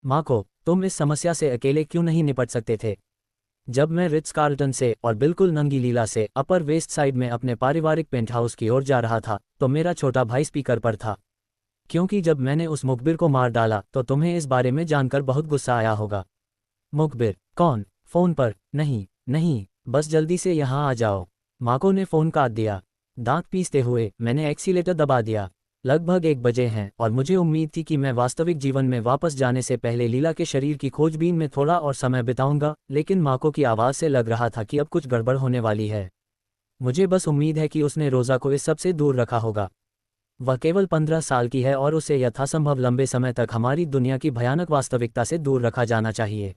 माँ को, तुम इस समस्या से अकेले क्यों नहीं निपट सकते थे? जब मैं रिट्स कार्ल्टन से और बिल्कुल नंगी लीला से अपर वेस्ट साइड में अपने पारिवारिक पेंट हाउस की ओर जा रहा था तो मेरा छोटा भाई स्पीकर पर था। क्योंकि जब मैंने उस मुखबिर को मार डाला तो तुम्हें इस बारे में जानकर बहुत गुस्सा आया होगा। मुखबिर? कौन? फोन पर? नहीं नहीं, बस जल्दी से यहाँ आ जाओ। माको ने फोन काट दिया। दांत पीसते हुए मैंने एक्सीलेटर दबा दिया। लगभग 1 बजे हैं और मुझे उम्मीद थी कि मैं वास्तविक जीवन में वापस जाने से पहले लीला के शरीर की खोजबीन में थोड़ा और समय बिताऊंगा, लेकिन माको की आवाज़ से लग रहा था कि अब कुछ गड़बड़ होने वाली है। मुझे बस उम्मीद है कि उसने रोज़ा को इस सब से दूर रखा होगा। वह केवल 15 साल की है और उसे यथासंभव लंबे समय तक हमारी दुनिया की भयानक वास्तविकता से दूर रखा जाना चाहिए।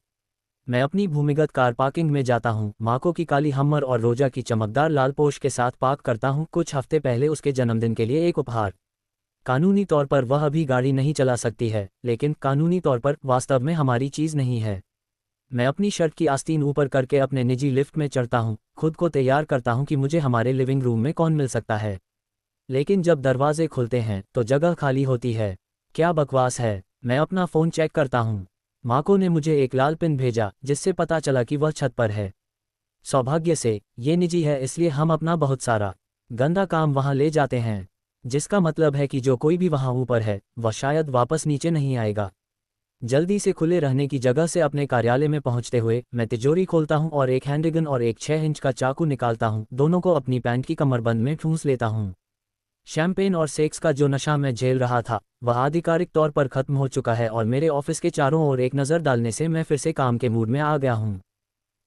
मैं अपनी भूमिगत कार पार्किंग में जाता हूँ, माको की काली हमर और रोजा की चमकदार लाल पोश के साथ पार्क करता हूँ, कुछ हफ्ते पहले उसके जन्मदिन के लिए एक उपहार। कानूनी तौर पर वह अभी गाड़ी नहीं चला सकती है, लेकिन कानूनी तौर पर वास्तव में हमारी चीज़ नहीं है। मैं अपनी शर्ट की आस्तीन ऊपर करके अपने निजी लिफ्ट में चढ़ता हूँ, खुद को तैयार करता हूँ कि मुझे हमारे लिविंग रूम में कौन मिल सकता है। लेकिन जब दरवाजे खुलते हैं तो जगह खाली होती है। क्या बकवास है। मैं अपना फ़ोन चेक करता हूँ। माको ने मुझे एक लाल पिन भेजा जिससे पता चला कि वह छत पर है। सौभाग्य से ये निजी है, इसलिए हम अपना बहुत सारा गंदा काम वहाँ ले जाते हैं, जिसका मतलब है कि जो कोई भी वहाँ ऊपर है वह शायद वापस नीचे नहीं आएगा। जल्दी से खुले रहने की जगह से अपने कार्यालय में पहुंचते हुए मैं तिजोरी खोलता हूं और एक हैंडगन और एक 6 इंच का चाकू निकालता हूं, दोनों को अपनी पैंट की कमरबंद में ठूंस लेता हूं। शैम्पेन और सेक्स का जो नशा मैं झेल रहा था वह आधिकारिक तौर पर खत्म हो चुका है और मेरे ऑफिस के चारों ओर एक नज़र डालने से मैं फिर से काम के मूड में आ गया हूं।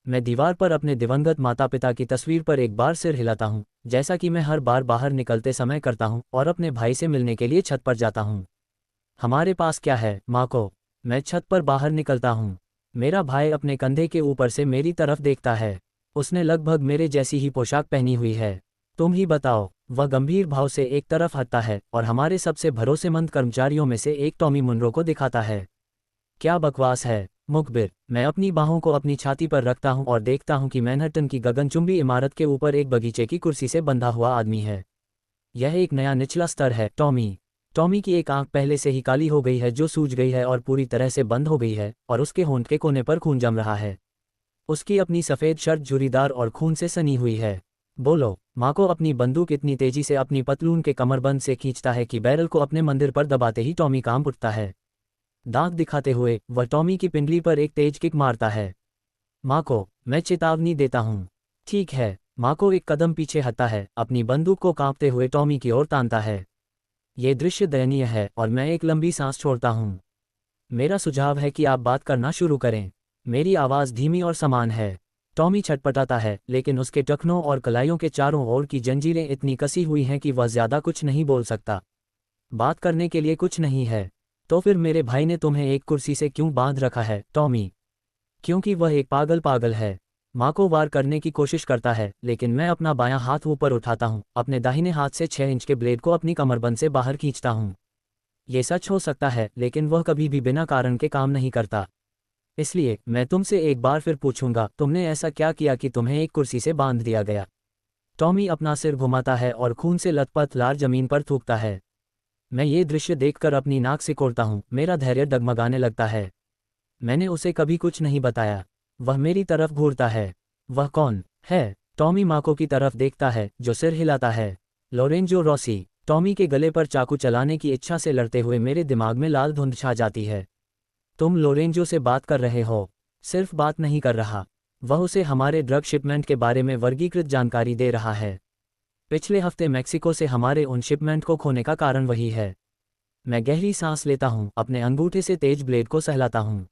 मैं दीवार पर अपने दिवंगत माता पिता की तस्वीर पर एक बार सिर हिलाता हूं, जैसा कि मैं हर बार बाहर निकलते समय करता हूं, और अपने भाई से मिलने के लिए छत पर जाता हूं। हमारे पास क्या है, माँ को? मैं छत पर बाहर निकलता हूँ। मेरा भाई अपने कंधे के ऊपर से मेरी तरफ देखता है। उसने लगभग मेरे जैसी ही पोशाक पहनी हुई है। तुम ही बताओ। वह गंभीर भाव से एक तरफ हटता है और हमारे सबसे भरोसेमंद कर्मचारियों में से एक टॉमी मुनरो को दिखाता है। क्या बकवास है। मुखबिर? मैं अपनी बाहों को अपनी छाती पर रखता हूँ और देखता हूँ कि मैनहट्टन की गगनचुंबी इमारत के ऊपर एक बगीचे की कुर्सी से बंधा हुआ आदमी है। यह एक नया निचला स्तर है, टॉमी। टॉमी की एक आंख पहले से ही काली हो गई है, जो सूज गई है और पूरी तरह से बंद हो गई है, और उसके होंठ के कोने पर खून जम रहा है। उसकी अपनी सफ़ेद शर्ट झुर्रीदार और खून से सनी हुई है। बोलो। माँ को अपनी बंदूक इतनी तेजी से अपनी पतलून के कमरबंद से खींचता है कि बैरल को अपने मंदिर पर दबाते ही टॉमी कांप उठता है। दांत दिखाते हुए वह टॉमी की पिंडली पर एक तेज किक मारता है। माँ को, मैं चेतावनी देता हूँ। ठीक है। माँ को एक कदम पीछे हटता है, अपनी बंदूक को कांपते हुए टॉमी की ओर तानता है। ये दृश्य दयनीय है और मैं एक लंबी सांस छोड़ता हूँ। मेरा सुझाव है कि आप बात करना शुरू करें। मेरी आवाज़ धीमी और समान है। टॉमी छटपटाता है, लेकिन उसके टखनों और कलाइयों के चारों ओर की जंजीरें इतनी कसी हुई हैं कि वह ज़्यादा कुछ नहीं बोल सकता। बात करने के लिए कुछ नहीं है। तो फिर मेरे भाई ने तुम्हें एक कुर्सी से क्यों बांध रखा है, टॉमी? क्योंकि वह एक पागल है। माँ को वार करने की कोशिश करता है, लेकिन मैं अपना बायां हाथ ऊपर उठाता हूँ, अपने दाहिने हाथ से 6 इंच के ब्लेड को अपनी कमरबंद से बाहर खींचता हूँ। ये सच हो सकता है, लेकिन वह कभी भी बिना कारण के काम नहीं करता। इसलिए मैं तुमसे एक बार फिर पूछूंगा, तुमने ऐसा क्या किया कि तुम्हें एक कुर्सी से बांध दिया गया? टॉमी अपना सिर घुमाता है और खून से लथपथ लार जमीन पर थूकता है। मैं ये दृश्य देखकर अपनी नाक सिकोड़ता हूँ, मेरा धैर्य डगमगाने लगता है। मैंने उसे कभी कुछ नहीं बताया। वह मेरी तरफ घूरता है। वह कौन है? टॉमी माको की तरफ देखता है, जो सिर हिलाता है। Lorenzo Rossi. टॉमी के गले पर चाकू चलाने की इच्छा से लड़ते हुए मेरे दिमाग में लाल धुंध छा जाती है। तुम लोरेंजो से बात कर रहे हो? सिर्फ बात नहीं कर रहा, वह उसे हमारे ड्रग शिपमेंट के बारे में वर्गीकृत जानकारी दे रहा है। पिछले हफ्ते मैक्सिको से हमारे उन शिपमेंट को खोने का कारण वही है। मैं गहरी सांस लेता हूँ, अपने अंगूठे से तेज ब्लेड को सहलाता हूँ।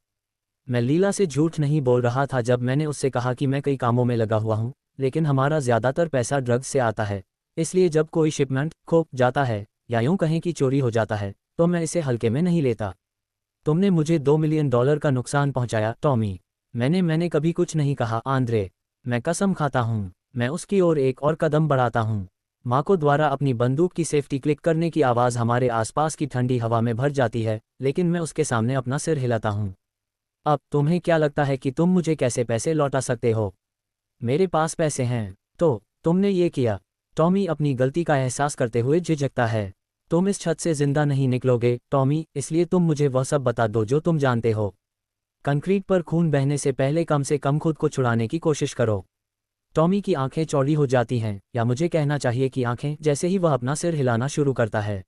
मैं लीला से झूठ नहीं बोल रहा था जब मैंने उससे कहा कि मैं कई कामों में लगा हुआ हूँ, लेकिन हमारा ज़्यादातर पैसा ड्रग्स से आता है। इसलिए जब कोई शिपमेंट खो जाता है, या यूँ कहें कि चोरी हो जाता है, तो मैं इसे हल्के में नहीं लेता। तुमने मुझे $2 मिलियन का नुकसान पहुंचाया, टॉमी। मैंने कभी कुछ नहीं कहा, आंद्रे। मैं कसम खाता हूँ। मैं उसकी ओर एक और कदम बढ़ाता हूँ। माको द्वारा अपनी बंदूक की सेफ्टी क्लिक करने की आवाज़ हमारे आसपास की ठंडी हवा में भर जाती है, लेकिन मैं उसके सामने अपना सिर हिलाता हूँ। अब तुम्हें क्या लगता है कि तुम मुझे कैसे पैसे लौटा सकते हो? मेरे पास पैसे हैं। तो तुमने ये किया। टॉमी अपनी गलती का एहसास करते हुए झिझकता है। तुम इस छत से जिंदा नहीं निकलोगे, टॉमी, इसलिए तुम मुझे वह सब बता दो जो तुम जानते हो। कंक्रीट पर खून बहने से पहले कम से कम खुद को छुड़ाने की कोशिश करो। टॉमी की आंखें चौड़ी हो जाती हैं, या मुझे कहना चाहिए कि आंखें, जैसे ही वह अपना सिर हिलाना शुरू करता है।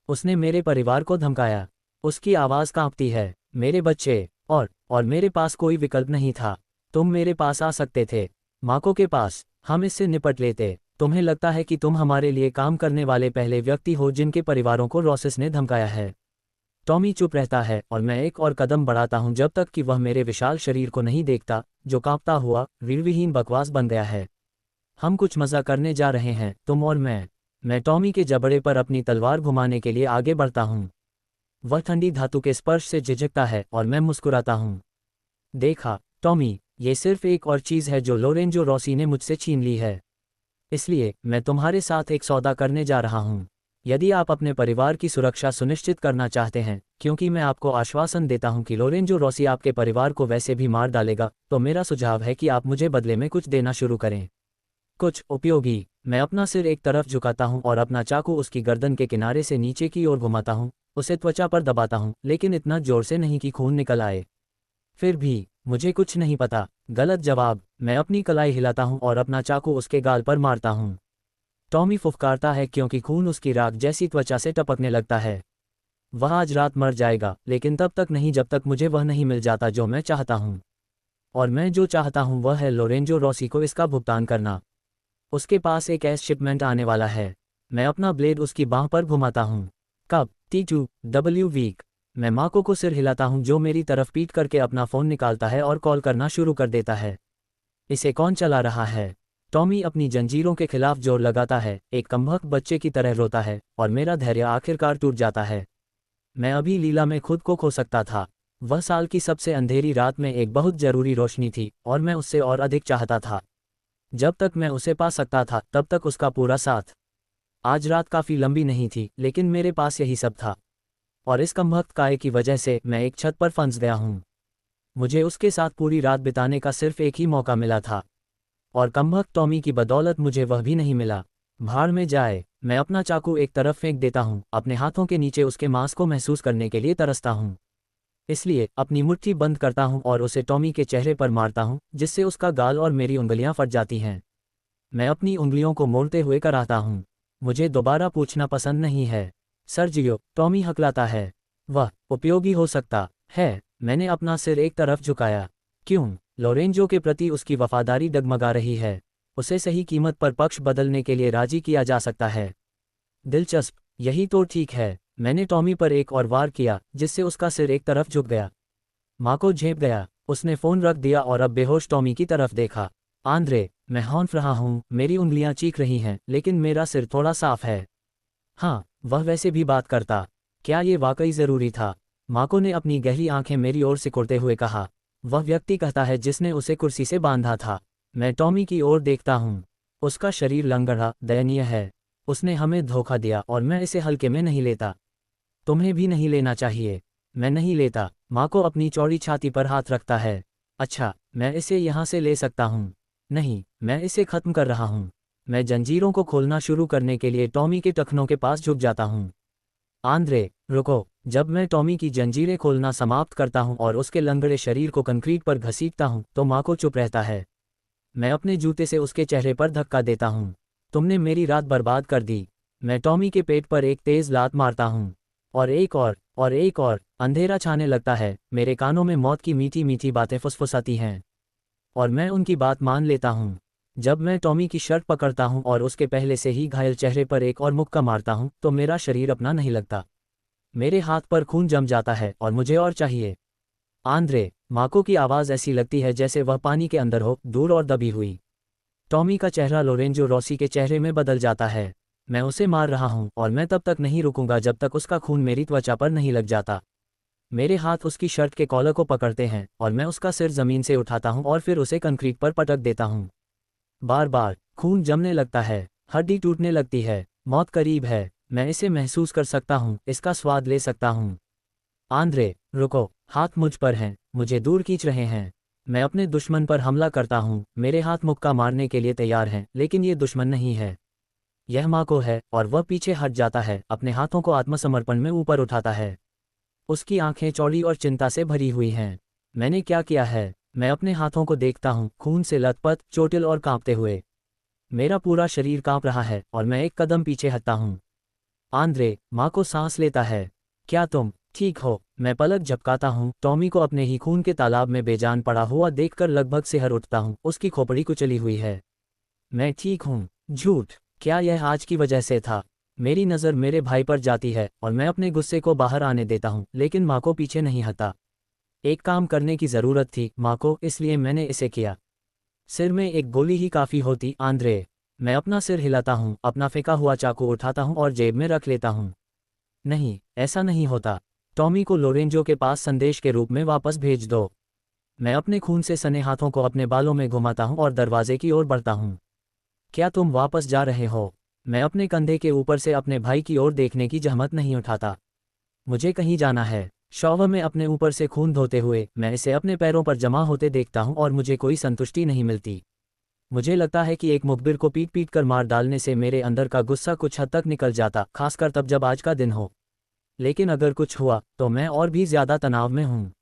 उसने मेरे परिवार को धमकाया। उसकी आवाज़ कांपती है। मेरे बच्चे। और मेरे पास कोई विकल्प नहीं था। तुम मेरे पास आ सकते थे। माको के पास। हम इससे निपट लेते। तुम्हें लगता है कि तुम हमारे लिए काम करने वाले पहले व्यक्ति हो जिनके परिवारों को रॉसेस ने धमकाया है। टॉमी चुप रहता है और मैं एक और कदम बढ़ाता हूं जब तक कि वह मेरे विशाल शरीर को नहीं देखता, जो कांपता हुआ रीढ़विहीन बकवास बन गया है। हम कुछ मज़ा करने जा रहे हैं, तुम और मैं टॉमी के जबड़े पर अपनी तलवार घुमाने के लिए आगे बढ़ता हूं। वह ठंडी धातु के स्पर्श से झिझकता है और मैं मुस्कुराता हूं। देखा, टॉमी, ये सिर्फ एक और चीज़ है जो लोरेंजो रॉसी ने मुझसे छीन ली है। इसलिए मैं तुम्हारे साथ एक सौदा करने जा रहा हूं। यदि आप अपने परिवार की सुरक्षा सुनिश्चित करना चाहते हैं, क्योंकि मैं आपको आश्वासन देता हूं कि लोरेंजो रॉसी आपके परिवार को वैसे भी मार डालेगा, तो मेरा सुझाव है कि आप मुझे बदले में कुछ देना शुरू करें। कुछ उपयोगी। मैं अपना सिर एक तरफ झुकाता हूं और अपना चाकू उसकी गर्दन के किनारे से नीचे की ओर घुमाता हूं, उसे त्वचा पर दबाता हूं, लेकिन इतना जोर से नहीं कि खून निकल आए। फिर भी मुझे कुछ नहीं पता। गलत जवाब। मैं अपनी कलाई हिलाता हूं और अपना चाकू उसके गाल पर मारता हूं। टॉमी फुफकारता है क्योंकि खून उसकी राख जैसी त्वचा से टपकने लगता है। वह आज रात मर जाएगा, लेकिन तब तक नहीं जब तक मुझे वह नहीं मिल जाता जो मैं चाहता हूं। और मैं जो चाहता हूं वह है लोरेंजो रॉसी को इसका भुगतान करना। उसके पास एक ऐस शिपमेंट आने वाला है। मैं अपना ब्लेड उसकी बांह पर घुमाता हूं। कब T2W वीक। मैं माको को सिर हिलाता हूं जो मेरी तरफ पीट करके अपना फ़ोन निकालता है और कॉल करना शुरू कर देता है। इसे कौन चला रहा है? टॉमी अपनी जंजीरों के खिलाफ जोर लगाता है, एक कमबख्त बच्चे की तरह रोता है, और मेरा धैर्य आखिरकार टूट जाता है। मैं अभी लीला में खुद को खो सकता था। वह साल की सबसे अंधेरी रात में एक बहुत जरूरी रोशनी थी, और मैं उससे और अधिक चाहता था। जब तक मैं उसे पा सकता था तब तक उसका पूरा साथ। आज रात काफ़ी लंबी नहीं थी, लेकिन मेरे पास यही सब था। और इस कमबख्त काय की वजह से मैं एक छत पर फंस गया हूँ। मुझे उसके साथ पूरी रात बिताने का सिर्फ एक ही मौका मिला था, और कमबख्त टॉमी की बदौलत मुझे वह भी नहीं मिला। भाड़ में जाए। मैं अपना चाकू एक तरफ फेंक देता हूँ, अपने हाथों के नीचे उसके मांस को महसूस करने के लिए तरसता हूँ। इसलिए अपनी मुट्ठी बंद करता हूँ और उसे टॉमी के चेहरे पर मारता हूँ, जिससे उसका गाल और मेरी उंगलियां फट जाती हैं। मैं अपनी उंगलियों को मोड़ते हुए कराहता हूँ। मुझे दोबारा पूछना पसंद नहीं है। सर्जियो। टॉमी हकलाता है। वह उपयोगी हो सकता है। मैंने अपना सिर एक तरफ झुकाया। क्यों? लोरेंजो के प्रति उसकी वफादारी डगमगा रही है। उसे सही कीमत पर पक्ष बदलने के लिए राजी किया जा सकता है। दिलचस्प। यही तो ठीक है। मैंने टॉमी पर एक और वार किया, जिससे उसका सिर एक तरफ झुक गया। माँ को झेप गया। उसने फ़ोन रख दिया और अब बेहोश टॉमी की तरफ देखा। आंद्रे, मैं हौंफ रहा हूँ, मेरी उंगलियां चीख रही हैं, लेकिन मेरा सिर थोड़ा साफ है। हाँ, वह वैसे भी बात करता। क्या ये वाकई ज़रूरी था? माको ने अपनी गहरी आंखें मेरी ओर सिकुड़ते हुए कहा। वह व्यक्ति कहता है जिसने उसे कुर्सी से बांधा था। मैं टॉमी की ओर देखता हूँ। उसका शरीर लंगड़ा, दयनीय है। उसने हमें धोखा दिया और मैं इसे हल्के में नहीं लेता। तुम्हें भी नहीं लेना चाहिए। मैं नहीं लेता। माको अपनी चौड़ी छाती पर हाथ रखता है। अच्छा, मैं इसे यहाँ से ले सकता हूँ। नहीं, मैं इसे ख़त्म कर रहा हूँ। मैं जंजीरों को खोलना शुरू करने के लिए टॉमी के टखनों के पास झुक जाता हूँ। आंद्रे, रुको। जब मैं टॉमी की जंजीरें खोलना समाप्त करता हूँ और उसके लंगड़े शरीर को कंक्रीट पर घसीटता हूँ, तो माको चुप रहता है। मैं अपने जूते से उसके चेहरे पर धक्का देता हूँ। तुमने मेरी रात बर्बाद कर दी। मैं टॉमी के पेट पर एक तेज़ लात मारता हूँ। और एक और। अंधेरा छाने लगता है, मेरे कानों में मौत की मीठी मीठी बातें फुसफुसाती हैं। और मैं उनकी बात मान लेता हूँ। जब मैं टॉमी की शर्ट पकड़ता हूँ और उसके पहले से ही घायल चेहरे पर एक और मुक्का मारता हूँ, तो मेरा शरीर अपना नहीं लगता। मेरे हाथ पर खून जम जाता है और मुझे और चाहिए। आंद्रे। माको की आवाज़ ऐसी लगती है जैसे वह पानी के अंदर हो, दूर और दबी हुई। टॉमी का चेहरा लोरेंजो रॉसी के चेहरे में बदल जाता है। मैं उसे मार रहा हूँ और मैं तब तक नहीं रुकूंगा जब तक उसका खून मेरी त्वचा पर नहीं लग जाता। मेरे हाथ उसकी शर्ट के कॉलर को पकड़ते हैं और मैं उसका सिर ज़मीन से उठाता हूँ और फिर उसे कंक्रीट पर पटक देता हूँ। बार बार। खून जमने लगता है, हड्डी टूटने लगती है, मौत करीब है। मैं इसे महसूस कर सकता हूँ, इसका स्वाद ले सकता हूँ। आंद्रे, रुको। हाथ मुझ पर हैं, मुझे दूर खींच रहे हैं। मैं अपने दुश्मन पर हमला करता हूँ। मेरे हाथ मुक्का मारने के लिए तैयार हैं, लेकिन ये दुश्मन नहीं है। यह माको है, और वह पीछे हट जाता है, अपने हाथों को आत्मसमर्पण में ऊपर उठाता है। उसकी आंखें चौड़ी और चिंता से भरी हुई हैं। मैंने क्या किया है? मैं अपने हाथों को देखता हूँ, खून से लथपथ, चोटिल और कांपते हुए। मेरा पूरा शरीर कांप रहा है और मैं एक कदम पीछे हटता हूँ। आंद्रे, माँ को सांस लेता है। क्या तुम ठीक हो? मैं पलक झपकाता हूँ, टॉमी को अपने ही खून के तालाब में बेजान पड़ा हुआ देखकर लगभग सिहर उठता हूँ। उसकी खोपड़ी कुचली हुई है। मैं ठीक हूँ। झूठ। क्या यह आज की वजह से था? मेरी नज़र मेरे भाई पर जाती है और मैं अपने गुस्से को बाहर आने देता हूँ, लेकिन माँ को पीछे नहीं हटा। एक काम करने की ज़रूरत थी माँ को, इसलिए मैंने इसे किया। सिर में एक गोली ही काफ़ी होती, आंद्रे। मैं अपना सिर हिलाता हूँ, अपना फेंका हुआ चाकू उठाता हूँ और जेब में रख लेता हूँ। नहीं, ऐसा नहीं होता। टॉमी को लोरेंजो के पास संदेश के रूप में वापस भेज दो। मैं अपने खून से सने हाथों को अपने बालों में घुमाता हूँ और दरवाजे की ओर बढ़ता हूँ। क्या तुम वापस जा रहे हो? मैं अपने कंधे के ऊपर से अपने भाई की ओर देखने की जहमत नहीं उठाता। मुझे कहीं जाना है। शॉवर में अपने ऊपर से खून धोते हुए मैं इसे अपने पैरों पर जमा होते देखता हूँ और मुझे कोई संतुष्टि नहीं मिलती। मुझे लगता है कि एक मुखबिर को पीट पीट कर मार डालने से मेरे अंदर का गुस्सा कुछ हद तक निकल जाता, खासकर तब जब आज का दिन हो। लेकिन अगर कुछ हुआ तो मैं और भी ज्यादा तनाव में हूँ।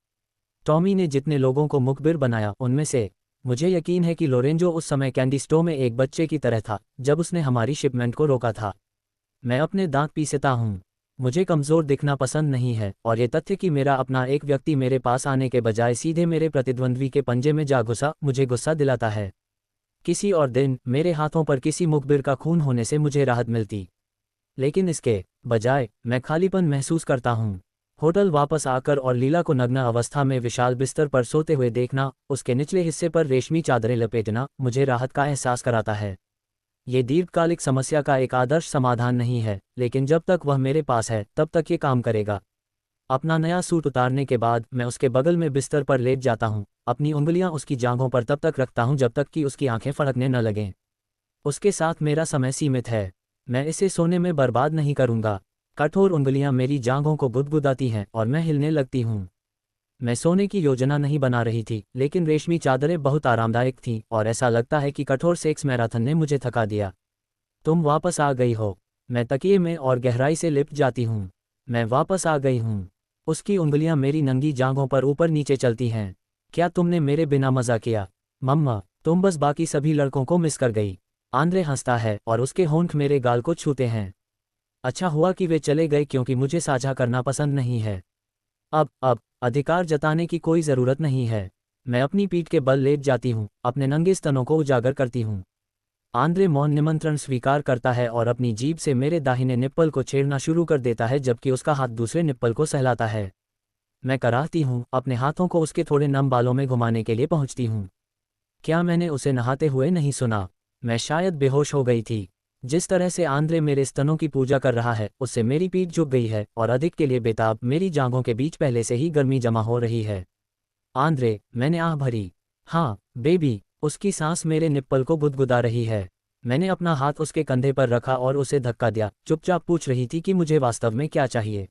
टॉमी ने जितने लोगों को मुखबिर बनाया, उनमें से मुझे यकीन है कि लोरेंजो उस समय कैंडी स्टोर में एक बच्चे की तरह था जब उसने हमारी शिपमेंट को रोका था। मैं अपने दांत पीसता हूँ। मुझे कमज़ोर दिखना पसंद नहीं है और ये तथ्य कि मेरा अपना एक व्यक्ति मेरे पास आने के बजाय सीधे मेरे प्रतिद्वंद्वी के पंजे में जा घुसा, मुझे गुस्सा दिलाता है। किसी और दिन मेरे हाथों पर किसी मुखबिर का खून होने से मुझे राहत मिलती, लेकिन इसके बजाय मैं खालीपन महसूस करता हूँ। होटल वापस आकर और लीला को नग्न अवस्था में विशाल बिस्तर पर सोते हुए देखना, उसके निचले हिस्से पर रेशमी चादरें लपेटना, मुझे राहत का एहसास कराता है। ये दीर्घकालिक समस्या का एक आदर्श समाधान नहीं है, लेकिन जब तक वह मेरे पास है तब तक ये काम करेगा। अपना नया सूट उतारने के बाद मैं उसके बगल में बिस्तर पर लेट जाता हूँ, अपनी उंगलियां उसकी जांघों पर तब तक रखता हूँ जब तक कि उसकी आंखें फड़कने न लगें। उसके साथ मेरा समय सीमित है। मैं इसे सोने में बर्बाद नहीं करूँगा। कठोर उंगलियां मेरी जांघों को गुदगुदाती हैं और मैं हिलने लगती हूँ। मैं सोने की योजना नहीं बना रही थी, लेकिन रेशमी चादरें बहुत आरामदायक थीं और ऐसा लगता है कि कठोर सेक्स मैराथन ने मुझे थका दिया। तुम वापस आ गई हो। मैं तकिए में और गहराई से लिपट जाती हूँ। मैं वापस आ गई हूँ। उसकी उंगलियां मेरी नंगी जांघों पर ऊपर नीचे चलती हैं। क्या तुमने मेरे बिना मज़ा किया? मम्मा, तुम बस बाकी सभी लड़कों को मिस कर गई। आंद्रे हंसता है और उसके होंठ मेरे गाल को छूते हैं। अच्छा हुआ कि वे चले गए क्योंकि मुझे साझा करना पसंद नहीं है। अब अधिकार जताने की कोई ज़रूरत नहीं है। मैं अपनी पीठ के बल लेट जाती हूँ, अपने नंगे स्तनों को उजागर करती हूँ। आंद्रे मौन निमंत्रण स्वीकार करता है और अपनी जीभ से मेरे दाहिने निप्पल को छेड़ना शुरू कर देता है जबकि उसका हाथ दूसरे निप्पल को सहलाता है। मैं कराहती हूँ, अपने हाथों को उसके थोड़े नम बालों में घुमाने के लिए पहुँचती हूँ। क्या मैंने उसे नहाते हुए नहीं सुना? मैं शायद बेहोश हो गई थी। जिस तरह से आंद्रे मेरे स्तनों की पूजा कर रहा है, उससे मेरी पीठ झुक गई है और अधिक के लिए बेताब मेरी जांघों के बीच पहले से ही गर्मी जमा हो रही है। आंद्रे, मैंने आह भरी। हाँ, बेबी। उसकी सांस मेरे निप्पल को गुदगुदा रही है। मैंने अपना हाथ उसके कंधे पर रखा और उसे धक्का दिया, चुपचाप पूछ रही थी कि मुझे वास्तव में क्या चाहिए।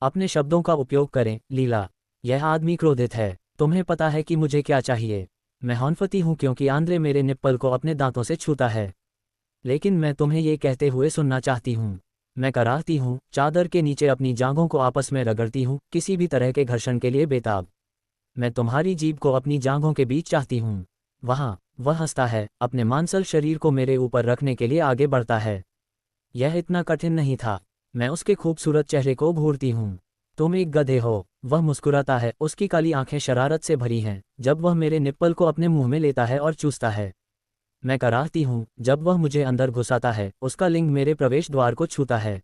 अपने शब्दों का उपयोग करें, लीला। यह आदमी क्रोधित है। तुम्हें पता है कि मुझे क्या चाहिए। मैं हौनफती हूँ क्योंकि आंद्रे मेरे निप्पल को अपने दांतों से छूता है। लेकिन मैं तुम्हें ये कहते हुए सुनना चाहती हूँ। मैं कराहती हूँ, चादर के नीचे अपनी जांघों को आपस में रगड़ती हूँ, किसी भी तरह के घर्षण के लिए बेताब। मैं तुम्हारी जीभ को अपनी जांघों के बीच चाहती हूँ। वहाँ वह हंसता है, अपने मांसल शरीर को मेरे ऊपर रखने के लिए आगे बढ़ता है। यह इतना कठिन नहीं था। मैं उसके खूबसूरत चेहरे को घूरती हूँ। तुम एक गधे हो। वह मुस्कुराता है, उसकी काली आंखें शरारत से भरी हैं जब वह मेरे निप्पल को अपने मुंह में लेता है और चूसता है। मैं कराहती हूँ जब वह मुझे अंदर घुसाता है, उसका लिंग मेरे प्रवेश द्वार को छूता है।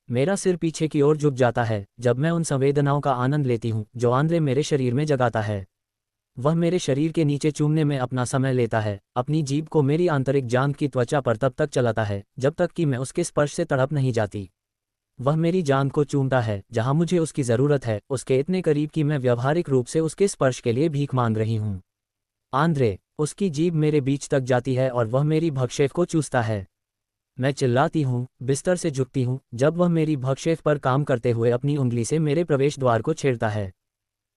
मेरा सिर पीछे की ओर झुक जाता है जब मैं उन संवेदनाओं का आनंद लेती हूँ जो आंद्रे मेरे शरीर में जगाता है। वह मेरे शरीर के नीचे चूमने में अपना समय लेता है, अपनी जीभ को मेरी आंतरिक जांघ की त्वचा पर तब तक चलाता है जब तक कि मैं उसके स्पर्श से तड़प नहीं जाती। वह मेरी जांघ को चूमता है जहां मुझे उसकी ज़रूरत है, उसके इतने करीब कि मैं व्यावहारिक रूप से उसके स्पर्श के लिए भीख मांग रही हूँ। आंद्रे, उसकी जीभ मेरे बीच तक जाती है और वह मेरी भक्षेप को चूसता है। मैं चिल्लाती हूँ, बिस्तर से झुकती हूँ जब वह मेरी भक्षेप पर काम करते हुए अपनी उंगली से मेरे प्रवेश द्वार को छेड़ता है।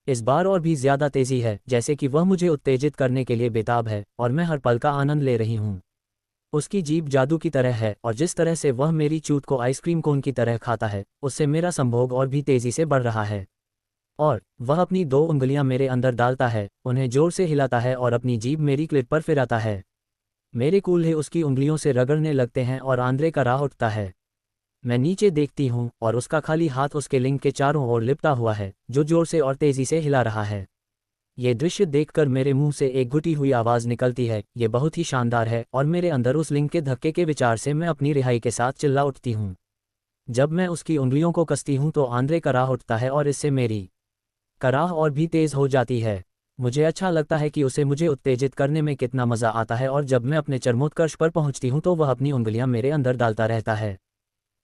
इस बार और भी ज्यादा तेजी है, जैसे कि वह मुझे उत्तेजित करने के लिए बेताब है और मैं हर पल का आनंद ले रही हूँ। उसकी जीभ जादू की तरह है और जिस तरह से वह मेरी चूत को आइसक्रीम कोन की तरह खाता है, उससे मेरा संभोग और भी तेजी से बढ़ रहा है। और वह अपनी 2 उंगलियां मेरे अंदर डालता है, उन्हें जोर से हिलाता है और अपनी जीभ मेरी क्लिट पर फिराता है। मेरे कूल्हे उसकी उंगलियों से रगड़ने लगते हैं और आंद्रे का राह उठता है। मैं नीचे देखती हूँ और उसका खाली हाथ उसके लिंग के चारों ओर लिपटा हुआ है, जो जोर से और तेजी से हिला रहा है। ये दृश्य देखकर मेरे मुंह से एक घुटी हुई आवाज़ निकलती है, ये बहुत ही शानदार है, और मेरे अंदर उस लिंग के धक्के के विचार से मैं अपनी रिहाई के साथ चिल्ला उठती हूँ। जब मैं उसकी उंगलियों को कसती हूँ तो आंद्रे का राह उठता है और इससे मेरी कराह और भी तेज हो जाती है। मुझे अच्छा लगता है कि उसे मुझे उत्तेजित करने में कितना मज़ा आता है, और जब मैं अपने चरमोत्कर्ष पर पहुंचती हूं तो वह अपनी उंगलियां मेरे अंदर डालता रहता है।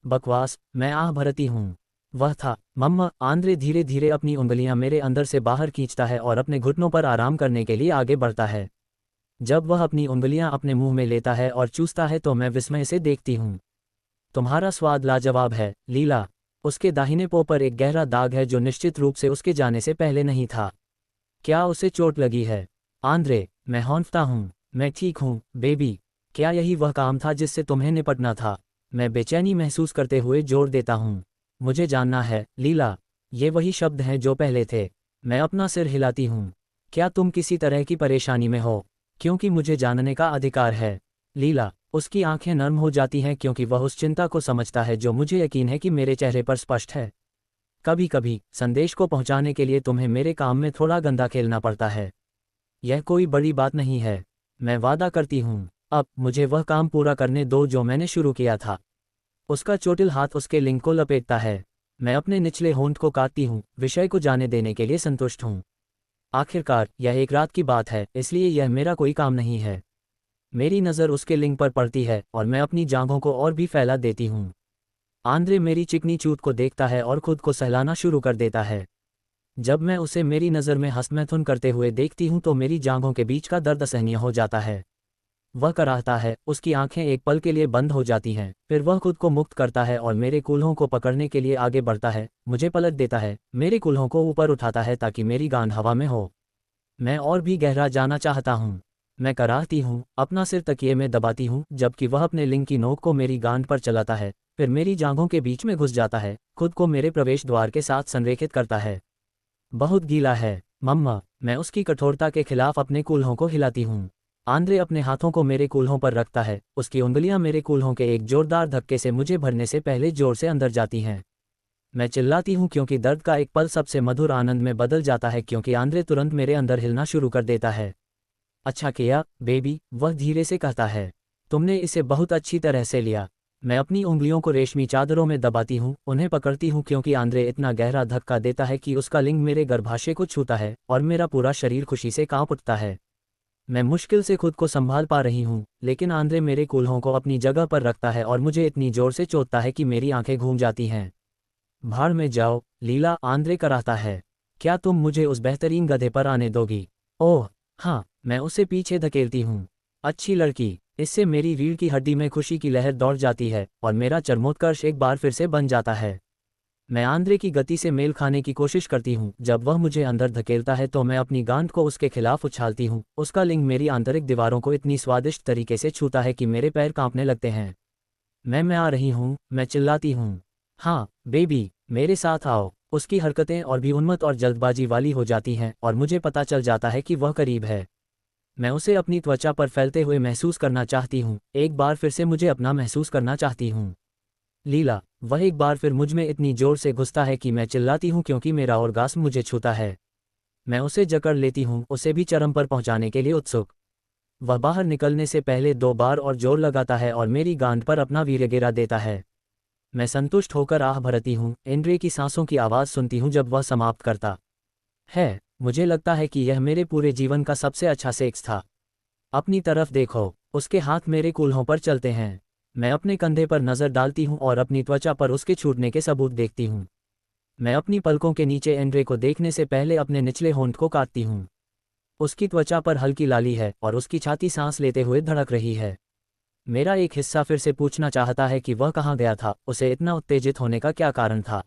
बकवास, मैं आह भरती हूँ। वह था, मम्मा। आंद्रे धीरे धीरे अपनी उंगलियां मेरे अंदर से बाहर खींचता है और अपने घुटनों पर आराम करने के लिए आगे बढ़ता है। जब वह अपनी उंगलियां अपने मुंह में लेता है और चूसता है तो मैं विस्मय से देखती हूँ। तुम्हारा स्वाद लाजवाब है, लीला। उसके दाहिने पांव पर एक गहरा दाग है जो निश्चित रूप से उसके जाने से पहले नहीं था। क्या उसे चोट लगी है? आंद्रे, मैं हौंफता हूँ। मैं ठीक हूँ, बेबी। क्या यही वह काम था जिससे तुम्हें निपटना था? मैं बेचैनी महसूस करते हुए जोर देता हूँ। मुझे जानना है, लीला। ये वही शब्द हैं जो पहले थे। मैं अपना सिर हिलाती हूँ। क्या तुम किसी तरह की परेशानी में हो? क्योंकि मुझे जानने का अधिकार है। लीला, उसकी आंखें नर्म हो जाती हैं क्योंकि वह उस चिंता को समझता है जो मुझे यकीन है कि मेरे चेहरे पर स्पष्ट है। कभी कभी संदेश को पहुंचाने के लिए तुम्हें मेरे काम में थोड़ा गंदा खेलना पड़ता है। यह कोई बड़ी बात नहीं है। मैं वादा करती हूँ, अब मुझे वह काम पूरा करने दो जो मैंने शुरू किया था। उसका चोटिल हाथ उसके लिंग को लपेटता है। मैं अपने निचले होंठ को काटती हूँ, विषय को जाने देने के लिए संतुष्ट हूँ। आखिरकार यह एक रात की बात है, इसलिए यह मेरा कोई काम नहीं है। मेरी नज़र उसके लिंग पर पड़ती है और मैं अपनी जांघों को और भी फैला देती हूँ। आंद्रे मेरी चिकनी चूत को देखता है और खुद को सहलाना शुरू कर देता है। जब मैं उसे मेरी नज़र में हंसमैथुन करते हुए देखती हूँ तो मेरी जांघों के बीच का दर्द असहनीय हो जाता है। वह कराहता है, उसकी आंखें एक पल के लिए बंद हो जाती हैं, फिर वह खुद को मुक्त करता है और मेरे कूल्हों को पकड़ने के लिए आगे बढ़ता है, मुझे पलट देता है, मेरे कूल्हों को ऊपर उठाता है ताकि मेरी गांड हवा में हो। मैं और भी गहरा जाना चाहता हूँ। मैं कराहती हूँ, अपना सिर तकिए में दबाती हूँ, जबकि वह अपने लिंग की नोक को मेरी गांड पर चलाता है, फिर मेरी जांघों के बीच में घुस जाता है, खुद को मेरे प्रवेश द्वार के साथ संरेखित करता है। बहुत गीला है, मम्मा। मैं उसकी कठोरता के खिलाफ अपने कूल्हों को हिलाती हूँ। आंद्रे अपने हाथों को मेरे कूल्हों पर रखता है, उसकी उंगलियां मेरे कूल्हों के एक जोरदार धक्के से मुझे भरने से पहले जोर से अंदर जाती हैं। मैं चिल्लाती हूँ क्योंकि दर्द का एक पल सबसे मधुर आनंद में बदल जाता है क्योंकि आंद्रे तुरंत मेरे अंदर हिलना शुरू कर देता है। अच्छा किया, बेबी, वह धीरे से कहता है। तुमने इसे बहुत अच्छी तरह से लिया। मैं अपनी उंगलियों को रेशमी चादरों में दबाती हूँ, उन्हें पकड़ती हूँ क्योंकि आंद्रे इतना गहरा धक्का देता है कि उसका लिंग मेरे गर्भाशय को छूता है और मेरा पूरा शरीर खुशी से कांप उठता है। मैं मुश्किल से खुद को संभाल पा रही हूँ, लेकिन आंद्रे मेरे कूल्हों को अपनी जगह पर रखता है और मुझे इतनी जोर से चोटता है कि मेरी आंखें घूम जाती हैं। भाड़ में जाओ, लीला, आंद्रे कराहता है। क्या तुम मुझे उस बेहतरीन गधे पर आने दोगी? ओह हाँ, मैं उसे पीछे धकेलती हूँ। अच्छी लड़की। इससे मेरी रीढ़ की हड्डी में खुशी की लहर दौड़ जाती है और मेरा चरमोत्कर्ष एक बार फिर से बन जाता है। मैं आंद्रे की गति से मेल खाने की कोशिश करती हूँ। जब वह मुझे अंदर धकेलता है तो मैं अपनी गांठ को उसके खिलाफ उछालती हूँ, उसका लिंग मेरी आंतरिक दीवारों को इतनी स्वादिष्ट तरीके से छूता है कि मेरे पैर कांपने लगते हैं। मैं आ रही हूँ, मैं चिल्लाती हूँ। हाँ, बेबी, मेरे साथ आओ। उसकी हरकतें और भी उन्मत्त और जल्दबाजी वाली हो जाती हैं और मुझे पता चल जाता है कि वह करीब है। मैं उसे अपनी त्वचा पर फैलते हुए महसूस करना चाहती हूँ, एक बार फिर से मुझे अपना महसूस करना चाहती हूँ। लीला, वह एक बार फिर मुझ में इतनी जोर से घुसता है कि मैं चिल्लाती हूँ क्योंकि मेरा ऑर्गास्म मुझे छूता है। मैं उसे जकड़ लेती हूँ, उसे भी चरम पर पहुँचाने के लिए उत्सुक। वह बाहर निकलने से पहले 2 बार और जोर लगाता है और मेरी गांड पर अपना वीर्य गिरा देता है। मैं संतुष्ट होकर आह भरती हूँ, एंड्रे की सांसों की आवाज़ सुनती हूँ जब वह समाप्त करता है। मुझे लगता है कि यह मेरे पूरे जीवन का सबसे अच्छा सेक्स था। अपनी तरफ देखो, उसके हाथ मेरे कूल्हों पर चलते हैं। मैं अपने कंधे पर नज़र डालती हूँ और अपनी त्वचा पर उसके छूटने के सबूत देखती हूँ। मैं अपनी पलकों के नीचे एंड्रे को देखने से पहले अपने निचले होंठ को काटती हूँ। उसकी त्वचा पर हल्की लाली है और उसकी छाती सांस लेते हुए धड़क रही है। मेरा एक हिस्सा फिर से पूछना चाहता है कि वह कहाँ गया था, उसे इतना उत्तेजित होने का क्या कारण था?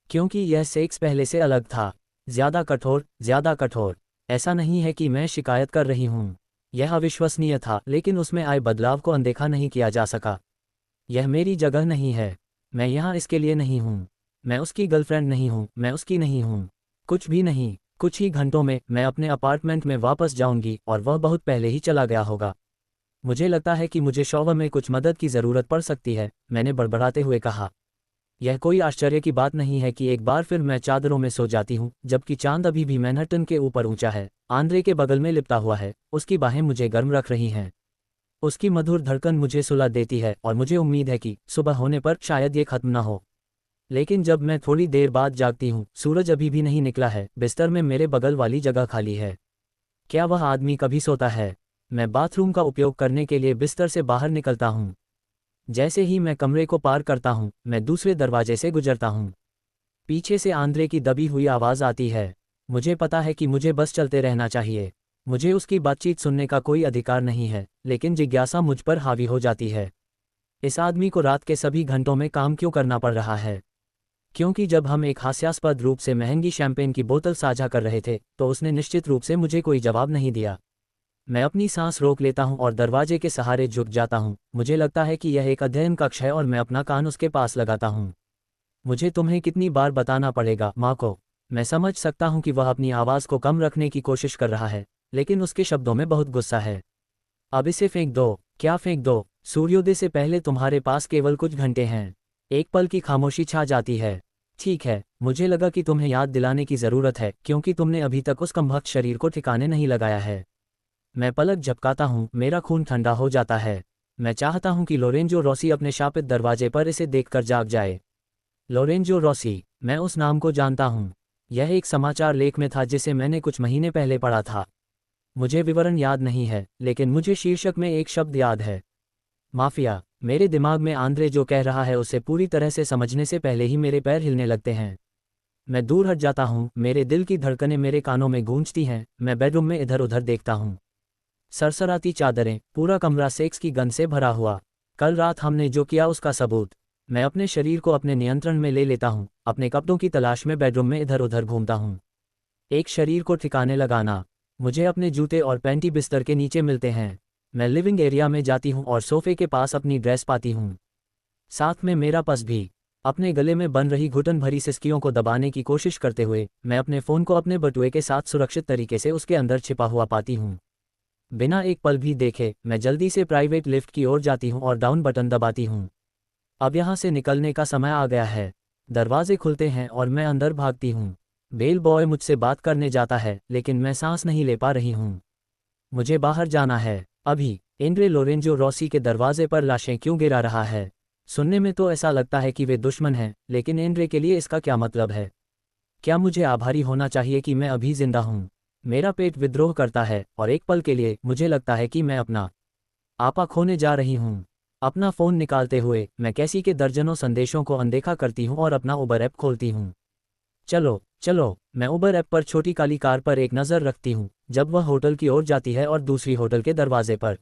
क्योंकि यह सेक्स पहले से अलग था। ज़्यादा कठोर, ज़्यादा कठोर। ऐसा नहीं है कि मैं शिकायत कर रही हूँ। यह अविश्वसनीय था, लेकिन उसमें आए बदलाव को अनदेखा नहीं किया जा सका। यह मेरी जगह नहीं है। मैं यहाँ इसके लिए नहीं हूँ। मैं उसकी गर्लफ्रेंड नहीं हूँ, मैं उसकी नहीं हूँ। कुछ भी नहीं, कुछ ही घंटों में मैं अपने अपार्टमेंट में वापस जाऊंगी और वह बहुत पहले ही चला गया होगा। मुझे लगता है कि मुझे शॉवर में कुछ मदद की ज़रूरत पड़ सकती है, मैंने बड़बड़ाते हुए कहा। यह कोई आश्चर्य की बात नहीं है कि एक बार फिर मैं चादरों में सो जाती हूँ, जबकि चांद अभी भी मैनहट्टन के ऊपर ऊंचा है, आंद्रे के बगल में लिपटा हुआ है, उसकी बाहें मुझे गर्म रख रही हैं। उसकी मधुर धड़कन मुझे सुला देती है और मुझे उम्मीद है कि सुबह होने पर शायद ये खत्म न हो। लेकिन जब मैं थोड़ी देर बाद जागती हूँ, सूरज अभी भी नहीं निकला है, बिस्तर में मेरे बगल वाली जगह खाली है। क्या वह आदमी कभी सोता है? मैं बाथरूम का उपयोग करने के लिए बिस्तर से बाहर निकलता हूँ। जैसे ही मैं कमरे को पार करता हूँ, मैं दूसरे दरवाजे से गुजरता हूँ। पीछे से आंद्रे की दबी हुई आवाज़ आती है। मुझे पता है कि मुझे बस चलते रहना चाहिए। मुझे उसकी बातचीत सुनने का कोई अधिकार नहीं है, लेकिन जिज्ञासा मुझ पर हावी हो जाती है। इस आदमी को रात के सभी घंटों में काम क्यों करना पड़ रहा है? क्योंकि जब हम एक हास्यास्पद रूप से महंगी शैंपेन की बोतल साझा कर रहे थे, तो उसने निश्चित रूप से मुझे कोई जवाब नहीं दिया। मैं अपनी सांस रोक लेता हूं और दरवाजे के सहारे झुक जाता हूं। मुझे लगता है कि यह एक अध्ययन कक्ष है और मैं अपना कान उसके पास लगाता हूं। मुझे तुम्हें कितनी बार बताना पड़ेगा, माँ को? मैं समझ सकता हूं कि वह अपनी आवाज़ को कम रखने की कोशिश कर रहा है, लेकिन उसके शब्दों में बहुत गुस्सा है। अब इसे फेंक दो। क्या फेंक दो? सूर्योदय से पहले तुम्हारे पास केवल कुछ घंटे हैं। एक पल की खामोशी छा जाती है। ठीक है, मुझे लगा कि तुम्हें याद दिलाने की ज़रूरत है, क्योंकि तुमने अभी तक उस कमबख्त शरीर को ठिकाने नहीं लगाया है। मैं पलक झपकाता हूँ, मेरा खून ठंडा हो जाता है। मैं चाहता हूँ कि लोरेंजो रॉसी अपने शापित दरवाजे पर इसे देखकर जाग जाए। लोरेंजो रॉसी, मैं उस नाम को जानता हूँ। यह एक समाचार लेख में था जिसे मैंने कुछ महीने पहले पढ़ा था। मुझे विवरण याद नहीं है, लेकिन मुझे शीर्षक में एक शब्द याद है, माफिया। मेरे दिमाग में आंद्रे जो कह रहा है उसे पूरी तरह से समझने से पहले ही मेरे पैर हिलने लगते हैं। मैं दूर हट जाता हूँ, मेरे दिल की धड़कनें मेरे कानों में गूंजती हैं। मैं बेडरूम में इधर उधर देखता हूँ। सरसराती चादरें, पूरा कमरा सेक्स की गंध से भरा हुआ। कल रात हमने जो किया उसका सबूत। मैं अपने शरीर को अपने नियंत्रण में ले लेता हूँ, अपने कपड़ों की तलाश में बेडरूम में इधर उधर घूमता हूँ। एक शरीर को ठिकाने लगाना। मुझे अपने जूते और पैंटी बिस्तर के नीचे मिलते हैं। मैं लिविंग एरिया में जाती हूँ और सोफे के पास अपनी ड्रेस पाती हूँ, साथ में मेरा पर्स भी। अपने गले में बन रही घुटन भरी सिसकियों को दबाने की कोशिश करते हुए मैं अपने फ़ोन को अपने बटुए के साथ सुरक्षित तरीके से उसके अंदर छिपा हुआ पाती हूँ। बिना एक पल भी देखे मैं जल्दी से प्राइवेट लिफ्ट की ओर जाती हूँ और डाउन बटन दबाती हूँ। अब यहाँ से निकलने का समय आ गया है। दरवाजे खुलते हैं और मैं अंदर भागती हूँ। बेल बॉय मुझसे बात करने जाता है, लेकिन मैं सांस नहीं ले पा रही हूँ। मुझे बाहर जाना है अभी। एंड्रे लोरेंजो रॉसी के दरवाजे पर लाशें क्यों गिरा रहा है? सुनने में तो ऐसा लगता है कि वे दुश्मन हैं, लेकिन एंड्रे के लिए इसका क्या मतलब है? क्या मुझे आभारी होना चाहिए कि मैं अभी जिंदा हूँ? मेरा पेट विद्रोह करता है और एक पल के लिए मुझे लगता है कि मैं अपना आपा खोने जा रही हूँ। अपना फ़ोन निकालते हुए मैं कैसी के दर्जनों संदेशों को अनदेखा करती हूँ और अपना उबर ऐप खोलती हूँ। चलो चलो, मैं उबर ऐप पर छोटी काली कार पर एक नज़र रखती हूँ जब वह होटल की ओर जाती है और दूसरी होटल के दरवाजे पर।